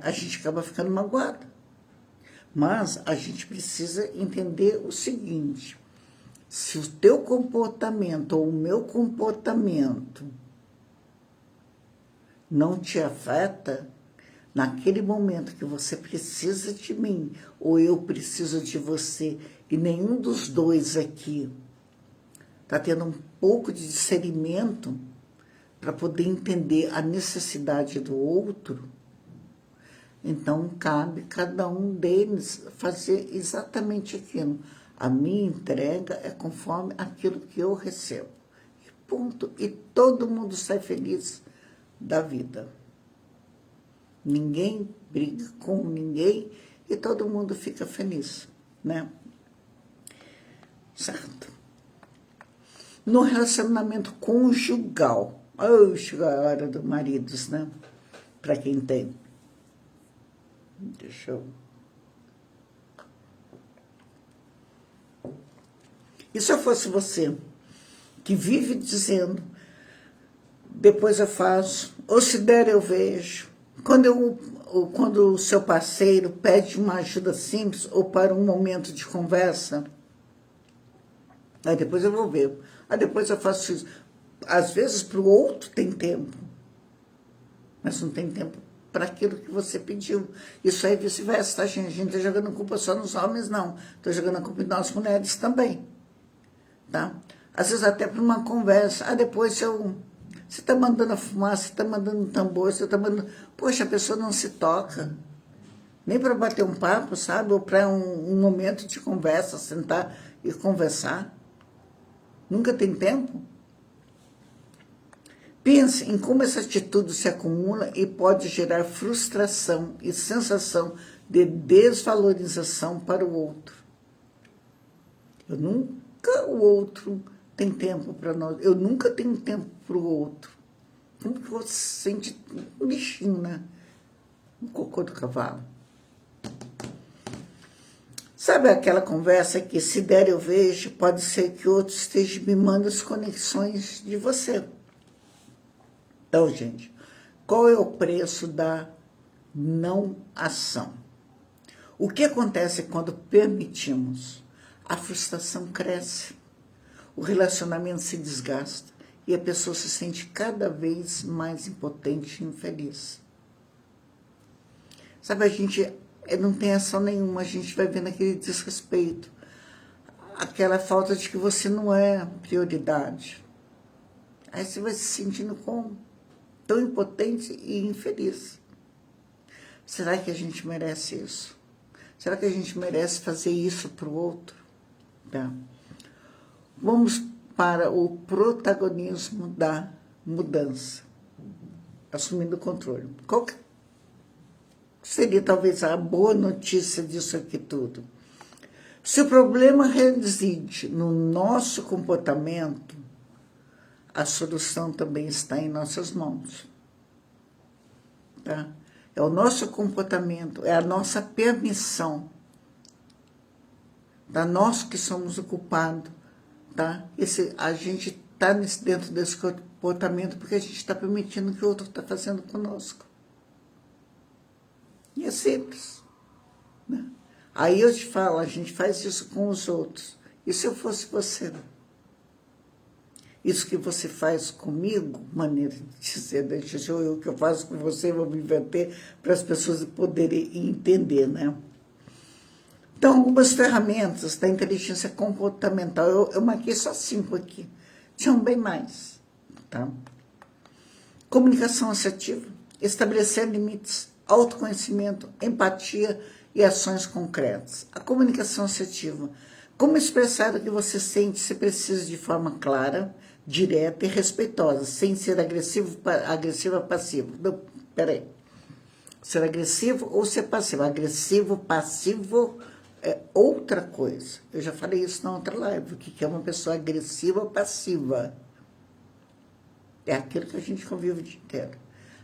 a gente acaba ficando magoada. Mas a gente precisa entender o seguinte: se o teu comportamento ou o meu comportamento não te afeta, naquele momento que você precisa de mim ou eu preciso de você e nenhum dos dois aqui está tendo um pouco de discernimento para poder entender a necessidade do outro, então cabe cada um deles fazer exatamente aquilo. A minha entrega é conforme aquilo que eu recebo. E ponto. E todo mundo sai feliz da vida. Ninguém briga com ninguém e todo mundo fica feliz, né? Certo? No relacionamento conjugal, chegou a hora dos maridos, né? Para quem tem. Deixa eu... E se eu fosse você, que vive dizendo, depois eu faço, ou se der eu vejo, quando o seu parceiro pede uma ajuda simples ou para um momento de conversa, aí depois eu vou ver, aí depois eu faço isso. Às vezes para o outro tem tempo, mas não tem tempo para aquilo que você pediu. Isso aí vice-versa, tá, gente? A gente está jogando culpa só nos homens, não. Estou jogando a culpa nas mulheres também. Tá? Às vezes até para uma conversa. Depois você está mandando a fumaça, você está mandando um tambor, você está mandando... Poxa, a pessoa não se toca. Nem para bater um papo, sabe? Ou para um momento de conversa, sentar e conversar. Nunca tem tempo? Pense em como essa atitude se acumula e pode gerar frustração e sensação de desvalorização para o outro. O outro tem tempo para nós. Eu nunca tenho tempo para o outro. Como que você sente um bichinho, né? Um cocô do cavalo. Sabe aquela conversa que, se der eu vejo, pode ser que outro esteja mimando as conexões de você. Então, gente, qual é o preço da não ação? O que acontece quando permitimos? A frustração cresce, o relacionamento se desgasta e a pessoa se sente cada vez mais impotente e infeliz. Sabe, a gente não tem ação nenhuma, a gente vai vendo aquele desrespeito, aquela falta de que você não é prioridade. Aí você vai se sentindo como tão impotente e infeliz. Será que a gente merece isso? Será que a gente merece fazer isso para o outro? Tá. Vamos para o protagonismo da mudança, assumindo o controle. Qual que seria talvez a boa notícia disso aqui tudo? Se o problema reside no nosso comportamento, a solução também está em nossas mãos. Tá? É o nosso comportamento, é a nossa permissão. Tá? Nós que somos o culpado. Tá? A gente está dentro desse comportamento porque a gente está permitindo que o outro está fazendo conosco. E é simples. Né? Aí eu te falo, a gente faz isso com os outros. E se eu fosse você? Isso que você faz comigo, maneira de dizer, deixa eu o que eu faço com você, vou me inverter para as pessoas poderem entender, né? Então, algumas ferramentas da inteligência comportamental, eu marquei só 5 aqui, tinham bem mais, tá? Comunicação assertiva, estabelecer limites, autoconhecimento, empatia e ações concretas. A comunicação assertiva, como expressar o que você sente se precisa de forma clara, direta e respeitosa, sem ser agressiva passivo. Não, peraí. Ser agressivo ou ser passivo? Agressivo, passivo é outra coisa. Eu já falei isso na outra live. O que é uma pessoa agressiva ou passiva? É aquilo que a gente convive o dia inteiro.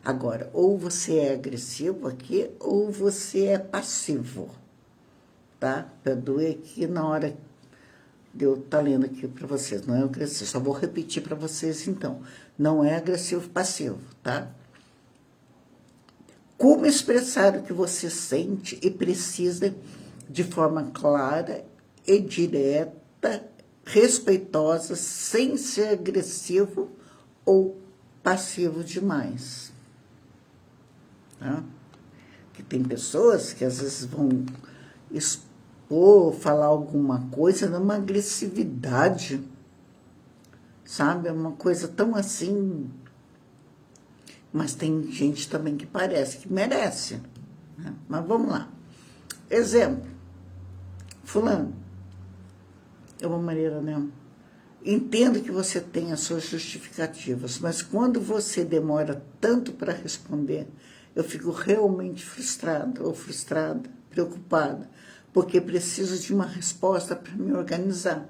Agora, ou você é agressivo aqui, ou você é passivo, tá? Perdoe aqui na hora de eu estar lendo aqui para vocês, não é agressivo. Só vou repetir para vocês, então. Não é agressivo passivo, tá? Como expressar o que você sente e precisa de forma clara e direta, respeitosa, sem ser agressivo ou passivo demais. Tá? Que tem pessoas que às vezes vão expor, falar alguma coisa numa agressividade, sabe? É uma coisa tão assim. Mas tem gente também que parece que merece. Né? Mas vamos lá. Exemplo. Fulano. É uma maneira, né? Entendo que você tem as suas justificativas, mas quando você demora tanto para responder, eu fico realmente frustrada ou frustrada, preocupada, porque preciso de uma resposta para me organizar.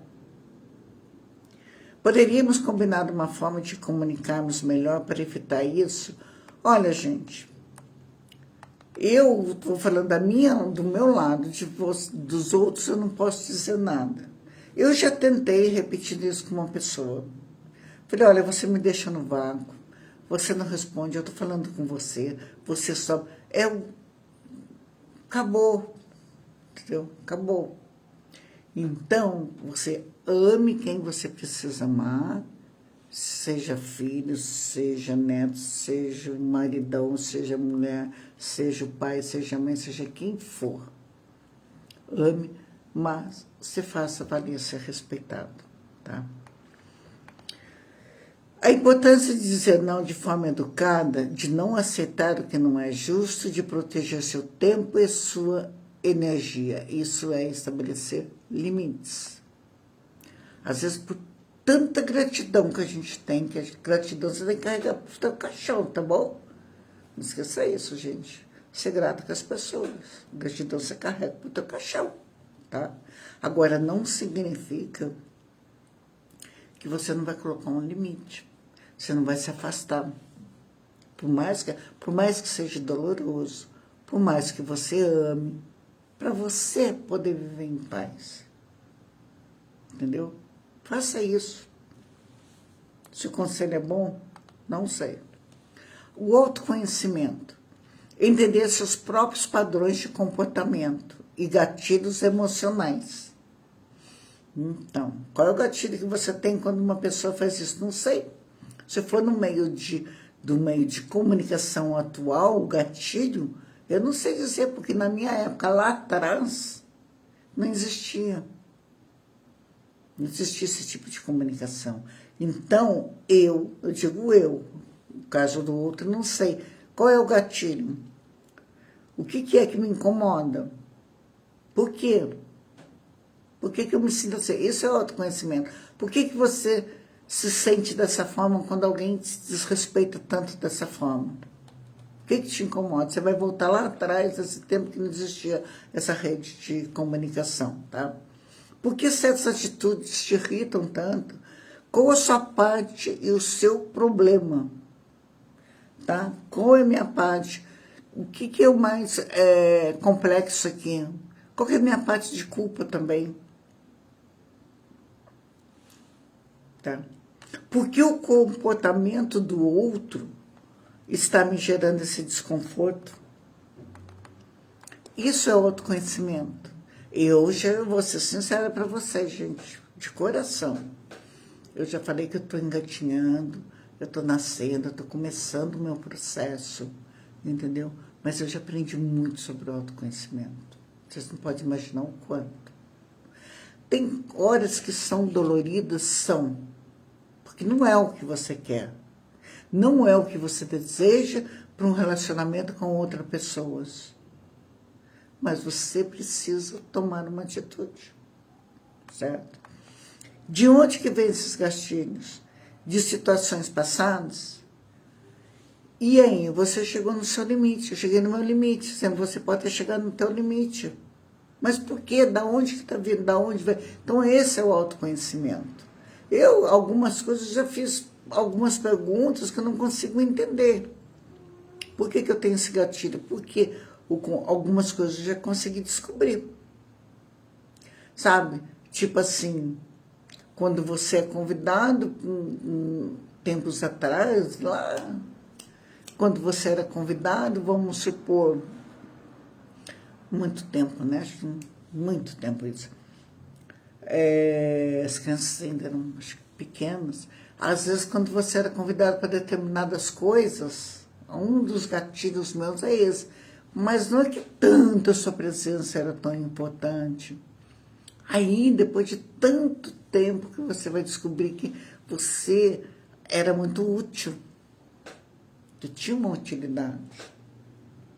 Poderíamos combinar uma forma de comunicarmos melhor para evitar isso? Olha, gente, eu estou falando do meu lado, dos outros eu não posso dizer nada. Eu já tentei repetir isso com uma pessoa. Falei, olha, você me deixa no vácuo, você não responde, eu estou falando com você, você só... Acabou, entendeu? Acabou. Então, você ame quem você precisa amar, seja filho, seja neto, seja maridão, seja mulher, seja o pai, seja a mãe, seja quem for. Ame, mas você faça valer ser respeitado, tá? A importância de dizer não de forma educada, de não aceitar o que não é justo, de proteger seu tempo e sua energia. Isso é estabelecer limites. Às vezes, por tanta gratidão que a gente tem, que a gratidão você tem que carregar para o seu caixão, tá bom? Não esqueça isso, gente. Ser grato com as pessoas. Gratidão você carrega para o teu caixão, tá? Agora, não significa que você não vai colocar um limite. Você não vai se afastar. Por mais que seja doloroso, por mais que você ame, para você poder viver em paz. Entendeu? Faça isso. Se o conselho é bom, não sei. O autoconhecimento. Entender seus próprios padrões de comportamento e gatilhos emocionais. Então, qual é o gatilho que você tem quando uma pessoa faz isso? Não sei. Se for do meio de comunicação atual, o gatilho, eu não sei dizer, porque na minha época, lá atrás, não existia. Não existia esse tipo de comunicação. Então, eu digo eu, no caso do outro, não sei. Qual é o gatilho? O que é que me incomoda? Por quê? Por que eu me sinto assim? Isso é autoconhecimento. Por que você se sente dessa forma quando alguém te desrespeita tanto dessa forma? O que te incomoda? Você vai voltar lá atrás, esse tempo que não existia essa rede de comunicação, tá? Por que certas atitudes te irritam tanto? Qual a sua parte e o seu problema? Tá? Qual é a minha parte? O que é o mais complexo aqui? Qual é a minha parte de culpa também? Tá? Por que o comportamento do outro está me gerando esse desconforto? Isso é autoconhecimento. Eu já vou ser sincera para vocês, gente, de coração. Eu já falei que eu estou engatinhando, eu estou nascendo, eu estou começando o meu processo, entendeu? Mas eu já aprendi muito sobre o autoconhecimento. Vocês não podem imaginar o quanto. Tem horas que são doloridas, porque não é o que você quer. Não é o que você deseja para um relacionamento com outras pessoas. Mas você precisa tomar uma atitude, certo? De onde que vem esses gatilhos? De situações passadas? E aí, você chegou no seu limite, eu cheguei no meu limite, sempre você pode ter chegado no teu limite. Mas por quê? Da onde que está vindo? Da onde vem? Então, esse é o autoconhecimento. Eu, algumas coisas, já fiz algumas perguntas que eu não consigo entender. Por que eu tenho esse gatilho? Porque algumas coisas eu já consegui descobrir. Sabe? Tipo assim, quando você é convidado, tempos atrás, lá, quando você era convidado, vamos supor, muito tempo, né? Acho que muito tempo isso. As crianças ainda eram, acho, pequenas. Às vezes, quando você era convidado para determinadas coisas, um dos gatilhos meus é esse. Mas não é que tanto a sua presença era tão importante. Aí, depois de tanto tempo, que você vai descobrir que você era muito útil. Tu tinha uma utilidade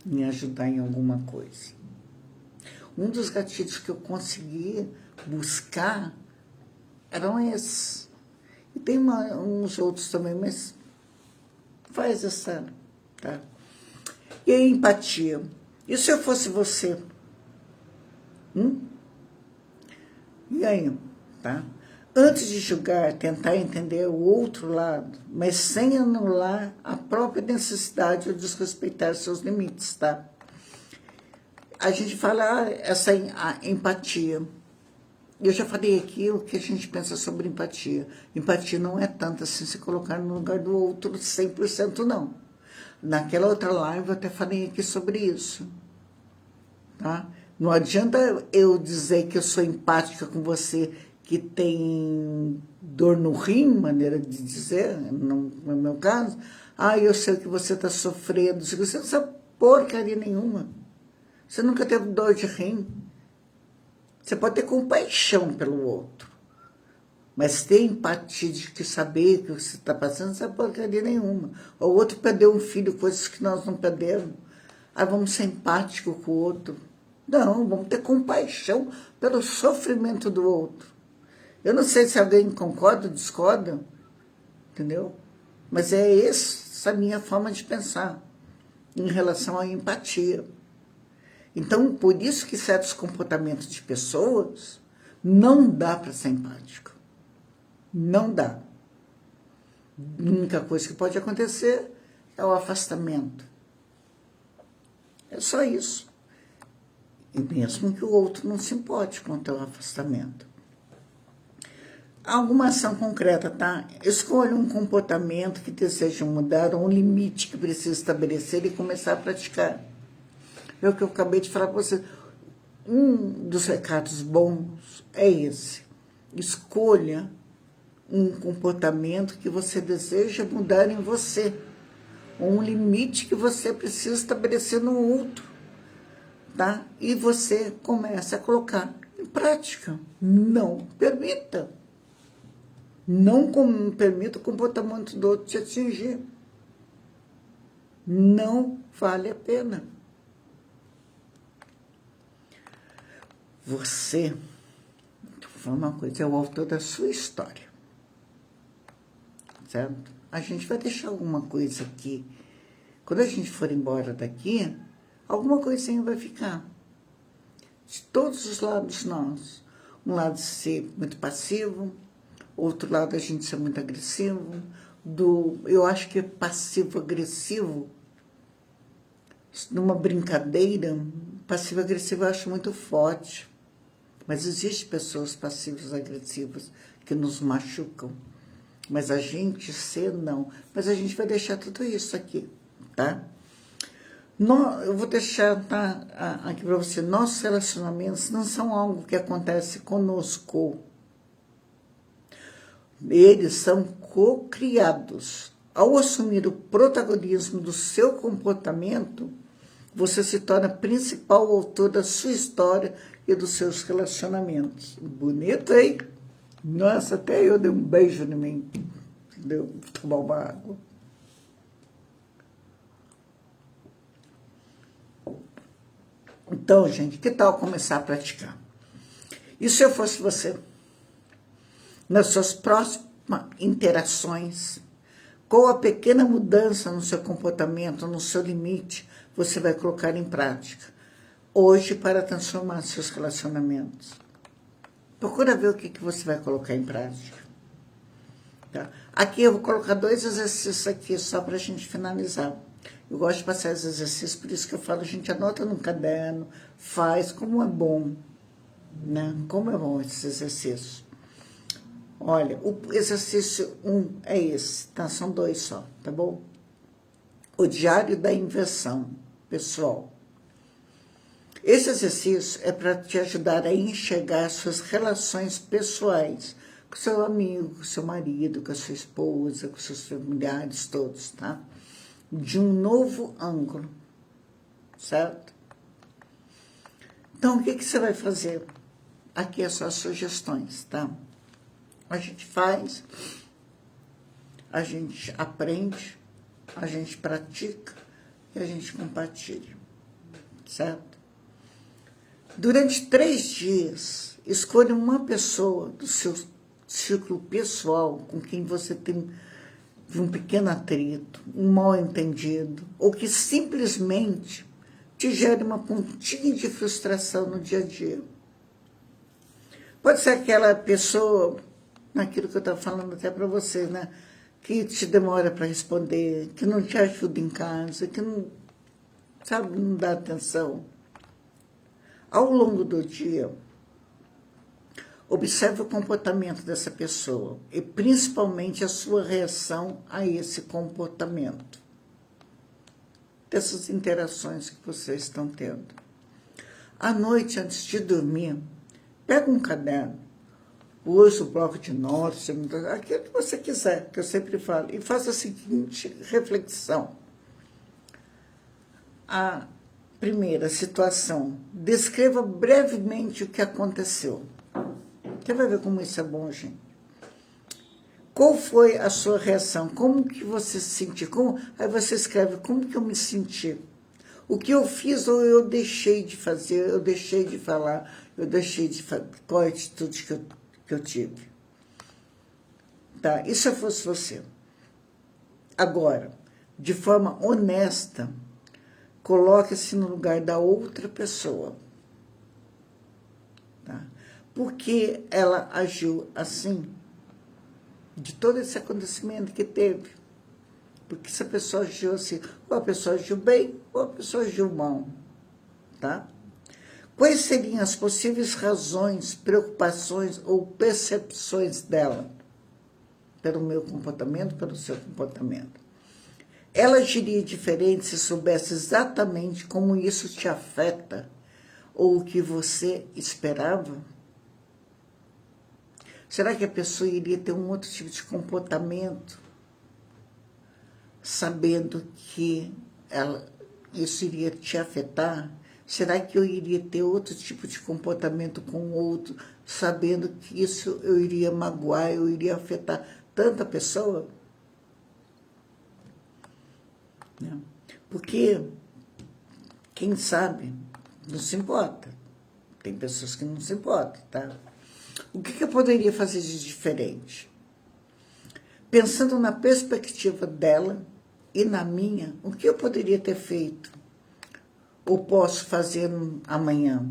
em ajudar em alguma coisa. Um dos gatilhos que eu consegui buscar eram esses. E tem uns outros também, mas faz essa, tá? E a empatia. E se eu fosse você? E aí, tá? Antes de julgar, tentar entender o outro lado, mas sem anular a própria necessidade ou desrespeitar seus limites, tá? A gente fala essa empatia. Eu já falei aqui o que a gente pensa sobre empatia. Empatia não é tanto assim se colocar no lugar do outro 100% não. Naquela outra live eu até falei aqui sobre isso. Tá? Não adianta eu dizer que eu sou empática com você que tem dor no rim, maneira de dizer, no meu caso. Eu sei que você está sofrendo. Você não sabe porcaria nenhuma. Você nunca teve dor de rim. Você pode ter compaixão pelo outro. Mas ter empatia de que saber que você está passando, não sabe porcaria nenhuma. O outro perdeu um filho, coisas que nós não perdemos. Vamos ser empáticos com o outro. Não, vamos ter compaixão pelo sofrimento do outro. Eu não sei se alguém concorda ou discorda, entendeu? Mas é essa a minha forma de pensar em relação à empatia. Então, por isso que certos comportamentos de pessoas não dá para ser empático. Não dá. A única coisa que pode acontecer é o afastamento. É só isso. E mesmo que o outro não se importe com o teu afastamento. Alguma ação concreta, tá? Escolha um comportamento que deseja mudar ou um limite que precisa estabelecer e começar a praticar. É o que eu acabei de falar para você. Um dos recados bons é esse. Escolha um comportamento que você deseja mudar em você. Ou um limite que você precisa estabelecer no outro. Tá? E você começa a colocar em prática. Não permita. Não permita o comportamento do outro te atingir. Não vale a pena. Você, vou falar uma coisa, é o autor da sua história. Certo? A gente vai deixar alguma coisa aqui. Quando a gente for embora daqui, alguma coisinha vai ficar. De todos os lados nós. Um lado ser muito passivo, outro lado a gente ser muito agressivo. Eu acho que passivo-agressivo, numa brincadeira, passivo-agressivo eu acho muito forte. Mas existem pessoas passivas-agressivas que nos machucam. Mas a gente ser, não. Mas a gente vai deixar tudo isso aqui, tá? Eu vou deixar aqui para você. Nossos relacionamentos não são algo que acontece conosco. Eles são co-criados. Ao assumir o protagonismo do seu comportamento, você se torna principal autor da sua história e dos seus relacionamentos. Bonito, hein? Nossa, até eu dei um beijo em mim. Deu tomar uma água. Então, gente, que tal começar a praticar? E se eu fosse você? Nas suas próximas interações, qual a pequena mudança no seu comportamento, no seu limite, você vai colocar em prática hoje para transformar seus relacionamentos? Procura ver o que você vai colocar em prática. Tá? Aqui eu vou colocar 2 exercícios aqui só para a gente finalizar. Eu gosto de passar esses exercícios, por isso que eu falo, a gente anota no caderno, faz, como é bom, né? Como é bom esse exercício. Olha, o exercício 1 é esse, tá? São 2 só, tá bom? O diário da inversão, pessoal. Esse exercício é para te ajudar a enxergar suas relações pessoais, com seu amigo, com seu marido, com a sua esposa, com seus familiares todos, tá? De um novo ângulo, certo? Então, o que você vai fazer? Aqui é só sugestões, tá? A gente faz, a gente aprende, a gente pratica e a gente compartilha, certo? Durante 3 dias, escolha uma pessoa do seu círculo pessoal com quem você tem um pequeno atrito, um mal-entendido, ou que simplesmente te gere uma pontinha de frustração no dia a dia. Pode ser aquela pessoa, naquilo que eu estava falando até para vocês, né? Que te demora para responder, que não te ajuda em casa, que não, sabe, não dá atenção. Ao longo do dia, observe o comportamento dessa pessoa e principalmente a sua reação a esse comportamento, dessas interações que vocês estão tendo. À noite, antes de dormir, pega um caderno, usa o bloco de notas, aquilo que você quiser, que eu sempre falo, e faça a seguinte reflexão. A primeira situação, descreva brevemente o que aconteceu. Você vai ver como isso é bom, gente. Qual foi a sua reação? Como que você se sentiu? Aí você escreve, como que eu me senti? O que eu fiz ou eu deixei de fazer, eu deixei de falar, eu deixei de fazer, qual a atitude que eu tive? Tá? E se eu fosse você? Agora, de forma honesta, coloque-se no lugar da outra pessoa. Tá? Por que ela agiu assim? De todo esse acontecimento que teve. Porque se a pessoa agiu assim, ou a pessoa agiu bem, ou a pessoa agiu mal. Tá? Quais seriam as possíveis razões, preocupações ou percepções dela? Pelo meu comportamento, pelo seu comportamento. Ela agiria diferente se soubesse exatamente como isso te afeta ou o que você esperava? Será que a pessoa iria ter um outro tipo de comportamento, sabendo que isso iria te afetar? Será que eu iria ter outro tipo de comportamento com o outro, sabendo que isso eu iria magoar, eu iria afetar tanta pessoa? Porque, quem sabe, não se importa. Tem pessoas que não se importam, tá? O que eu poderia fazer de diferente? Pensando na perspectiva dela e na minha, o que eu poderia ter feito? Ou posso fazer amanhã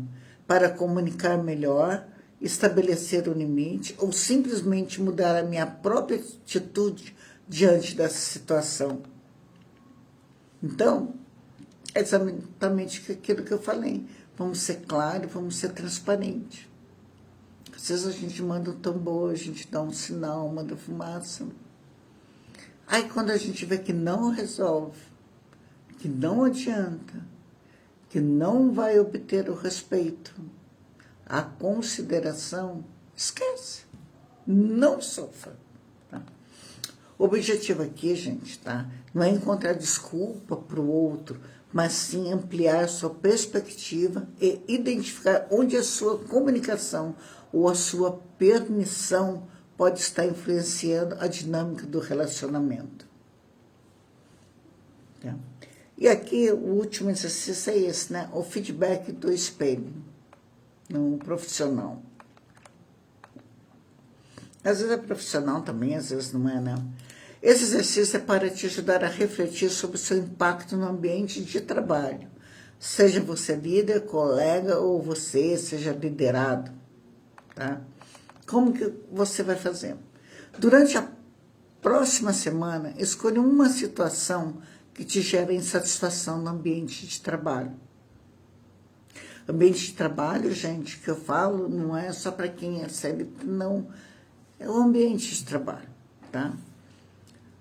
para comunicar melhor, estabelecer um limite ou simplesmente mudar a minha própria atitude diante dessa situação? Então, é exatamente aquilo que eu falei. Vamos ser claros, vamos ser transparentes. Às vezes a gente manda um tambor, a gente dá um sinal, manda fumaça. Aí quando a gente vê que não resolve, que não adianta, que não vai obter o respeito, a consideração, esquece. Não sofra. Tá? O objetivo aqui, gente, tá? Não é encontrar desculpa para o outro, mas sim ampliar a sua perspectiva e identificar onde a sua comunicação ou a sua permissão pode estar influenciando a dinâmica do relacionamento. Tá? E aqui o último exercício é esse, né? O feedback do espelho, no profissional. Às vezes é profissional também, às vezes não é, né? Esse exercício é para te ajudar a refletir sobre o seu impacto no ambiente de trabalho. Seja você líder, colega ou você seja liderado. Tá? Como que você vai fazer? Durante a próxima semana, escolha uma situação que te gera insatisfação no ambiente de trabalho. Ambiente de trabalho, gente, que eu falo, não é só para quem é CLT, não. É o ambiente de trabalho, tá?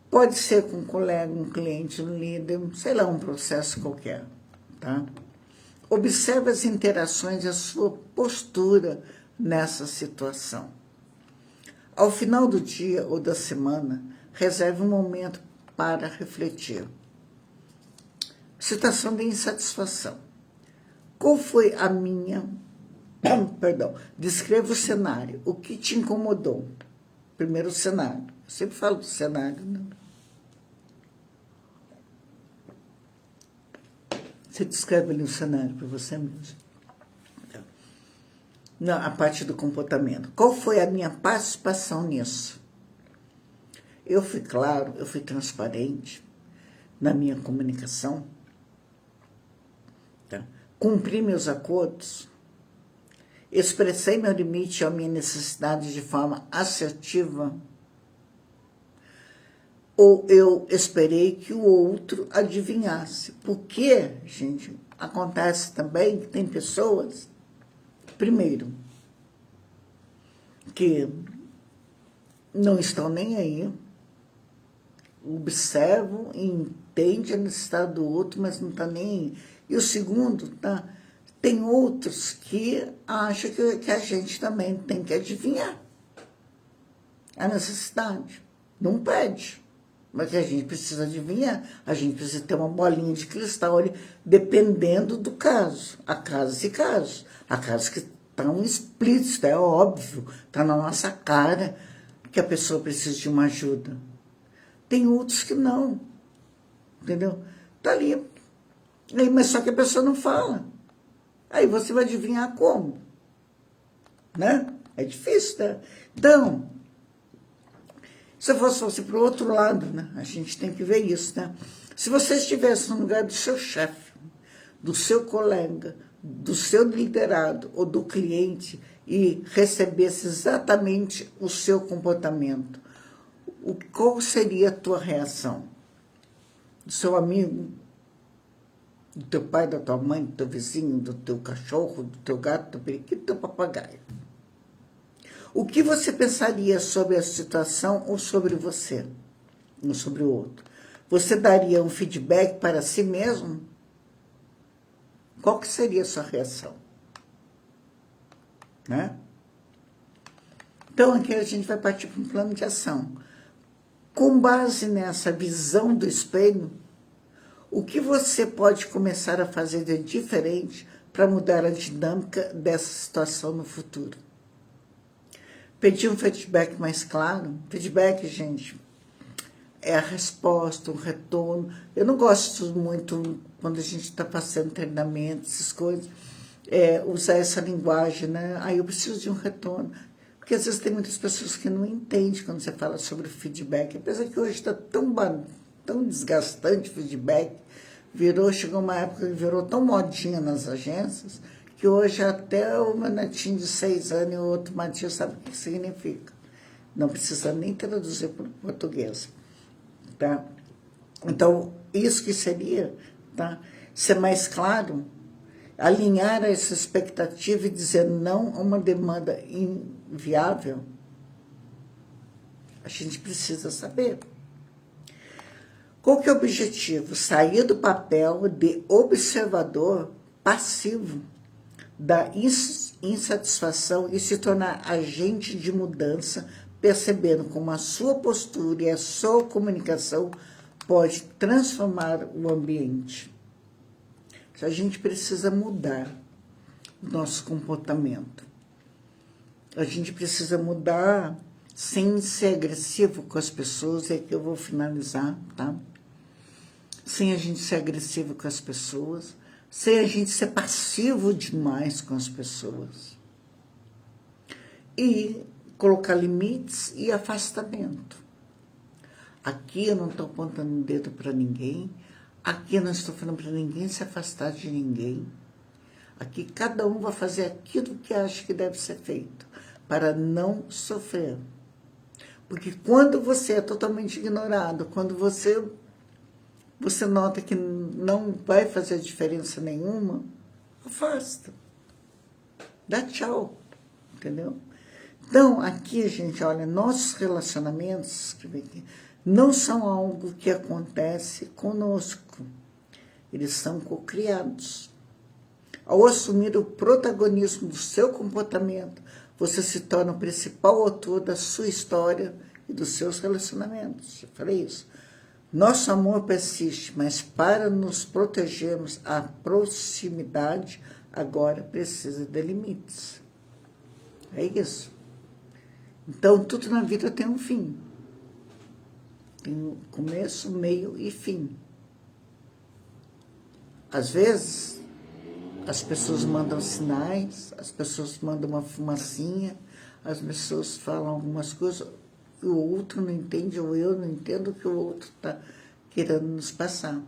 Pode ser com um colega, um cliente, um líder, sei lá, um processo qualquer, tá? Observe as interações e a sua postura nessa situação. Ao final do dia ou da semana, reserve um momento para refletir. Situação de insatisfação. Qual foi a minha... Perdão. Descreva o cenário. O que te incomodou? Primeiro o cenário. Eu sempre falo do cenário, né? Você descreve ali o cenário para você mesmo. Não, a parte do comportamento. Qual foi a minha participação nisso? Eu fui claro, eu fui transparente na minha comunicação. Tá? Cumpri meus acordos. Expressei meu limite e a minha necessidade de forma assertiva. Ou eu esperei que o outro adivinhasse. Porque, gente, acontece também que tem pessoas, primeiro, que não estão nem aí, observam e entendem a necessidade do outro, mas não está nem aí. E o segundo, tá? Tem outros que acham que a gente também tem que adivinhar a necessidade. Não pede. Mas que a gente precisa adivinhar, a gente precisa ter uma bolinha de cristal ali, dependendo do caso. Há casos e casos. Há casos que estão explícitos, é óbvio, está na nossa cara que a pessoa precisa de uma ajuda. Tem outros que não, entendeu? Está ali. Mas só que a pessoa não fala. Aí você vai adivinhar como, né? É difícil, né? Então... Se eu fosse para o outro lado, né? A gente tem que ver isso, né? Se você estivesse no lugar do seu chefe, do seu colega, do seu liderado ou do cliente e recebesse exatamente o seu comportamento, qual seria a tua reação? Do seu amigo, do teu pai, da tua mãe, do teu vizinho, do teu cachorro, do teu gato, do teu periquito, do teu papagaio? O que você pensaria sobre a situação ou sobre você, ou sobre o outro? Você daria um feedback para si mesmo? Qual que seria a sua reação? Né? Então, aqui a gente vai partir para um plano de ação. Com base nessa visão do espelho, o que você pode começar a fazer de diferente para mudar a dinâmica dessa situação no futuro? Pedir um feedback mais claro. Feedback, gente, é a resposta, um retorno. Eu não gosto muito, quando a gente está passando treinamento, essas coisas, usar essa linguagem, né? Aí eu preciso de um retorno. Porque às vezes tem muitas pessoas que não entendem quando você fala sobre feedback. Apesar que hoje está tão desgastante o feedback, chegou uma época que virou tão modinha nas agências, que hoje até o meu netinho de 6 anos e o outro Matias sabe o que significa. Não precisa nem traduzir para o português. Tá? Então, isso que seria, tá? Ser mais claro, alinhar essa expectativa e dizer não a uma demanda inviável, a gente precisa saber. Qual que é o objetivo? Sair do papel de observador passivo da insatisfação e se tornar agente de mudança, percebendo como a sua postura e a sua comunicação pode transformar o ambiente. A gente precisa mudar o nosso comportamento. A gente precisa mudar sem ser agressivo com as pessoas, é que eu vou finalizar, tá? Sem a gente ser agressivo com as pessoas, sem a gente ser passivo demais com as pessoas. E colocar limites e afastamento. Aqui eu não estou apontando o dedo para ninguém. Aqui eu não estou falando para ninguém se afastar de ninguém. Aqui cada um vai fazer aquilo que acha que deve ser feito, para não sofrer. Porque quando você é totalmente ignorado, quando você você nota que não vai fazer diferença nenhuma, afasta. Dá tchau, entendeu? Então, aqui, gente, olha, nossos relacionamentos, escrevi aqui, não são algo que acontece conosco. Eles são cocriados. Ao assumir o protagonismo do seu comportamento, você se torna o principal autor da sua história e dos seus relacionamentos. Eu falei isso. Nosso amor persiste, mas para nos protegermos, a proximidade agora precisa de limites. É isso. Então, tudo na vida tem um fim. Tem um começo, meio e fim. Às vezes, as pessoas mandam sinais, as pessoas mandam uma fumacinha, as pessoas falam algumas coisas, e o outro não entende, ou eu não entendo o que o outro está querendo nos passar.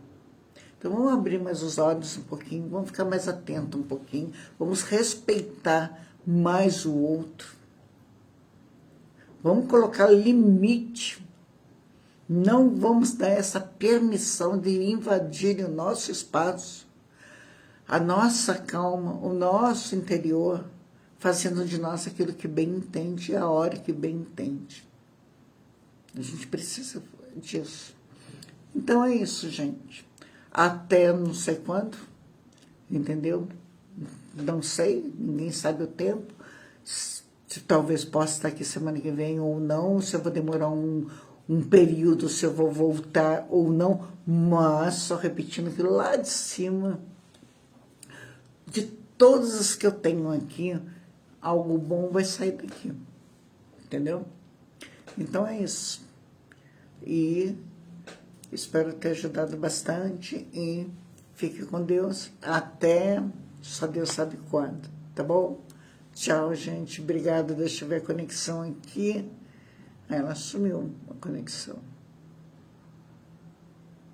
Então, vamos abrir mais os olhos um pouquinho, vamos ficar mais atentos um pouquinho, vamos respeitar mais o outro. Vamos colocar limite. Não vamos dar essa permissão de invadir o nosso espaço, a nossa calma, o nosso interior, fazendo de nós aquilo que bem entende, a hora que bem entende. A gente precisa disso. Então é isso, gente. Até não sei quando, entendeu? Não sei, ninguém sabe o tempo. Se talvez possa estar aqui semana que vem ou não, se eu vou demorar um período, se eu vou voltar ou não, mas só repetindo que lá de cima, de todas as que eu tenho aqui, algo bom vai sair daqui, entendeu? Então é isso. E espero ter ajudado bastante e fique com Deus até só Deus sabe quando, tá bom? Tchau, gente. Obrigada. Deixa eu ver a conexão aqui. Ela sumiu, a conexão.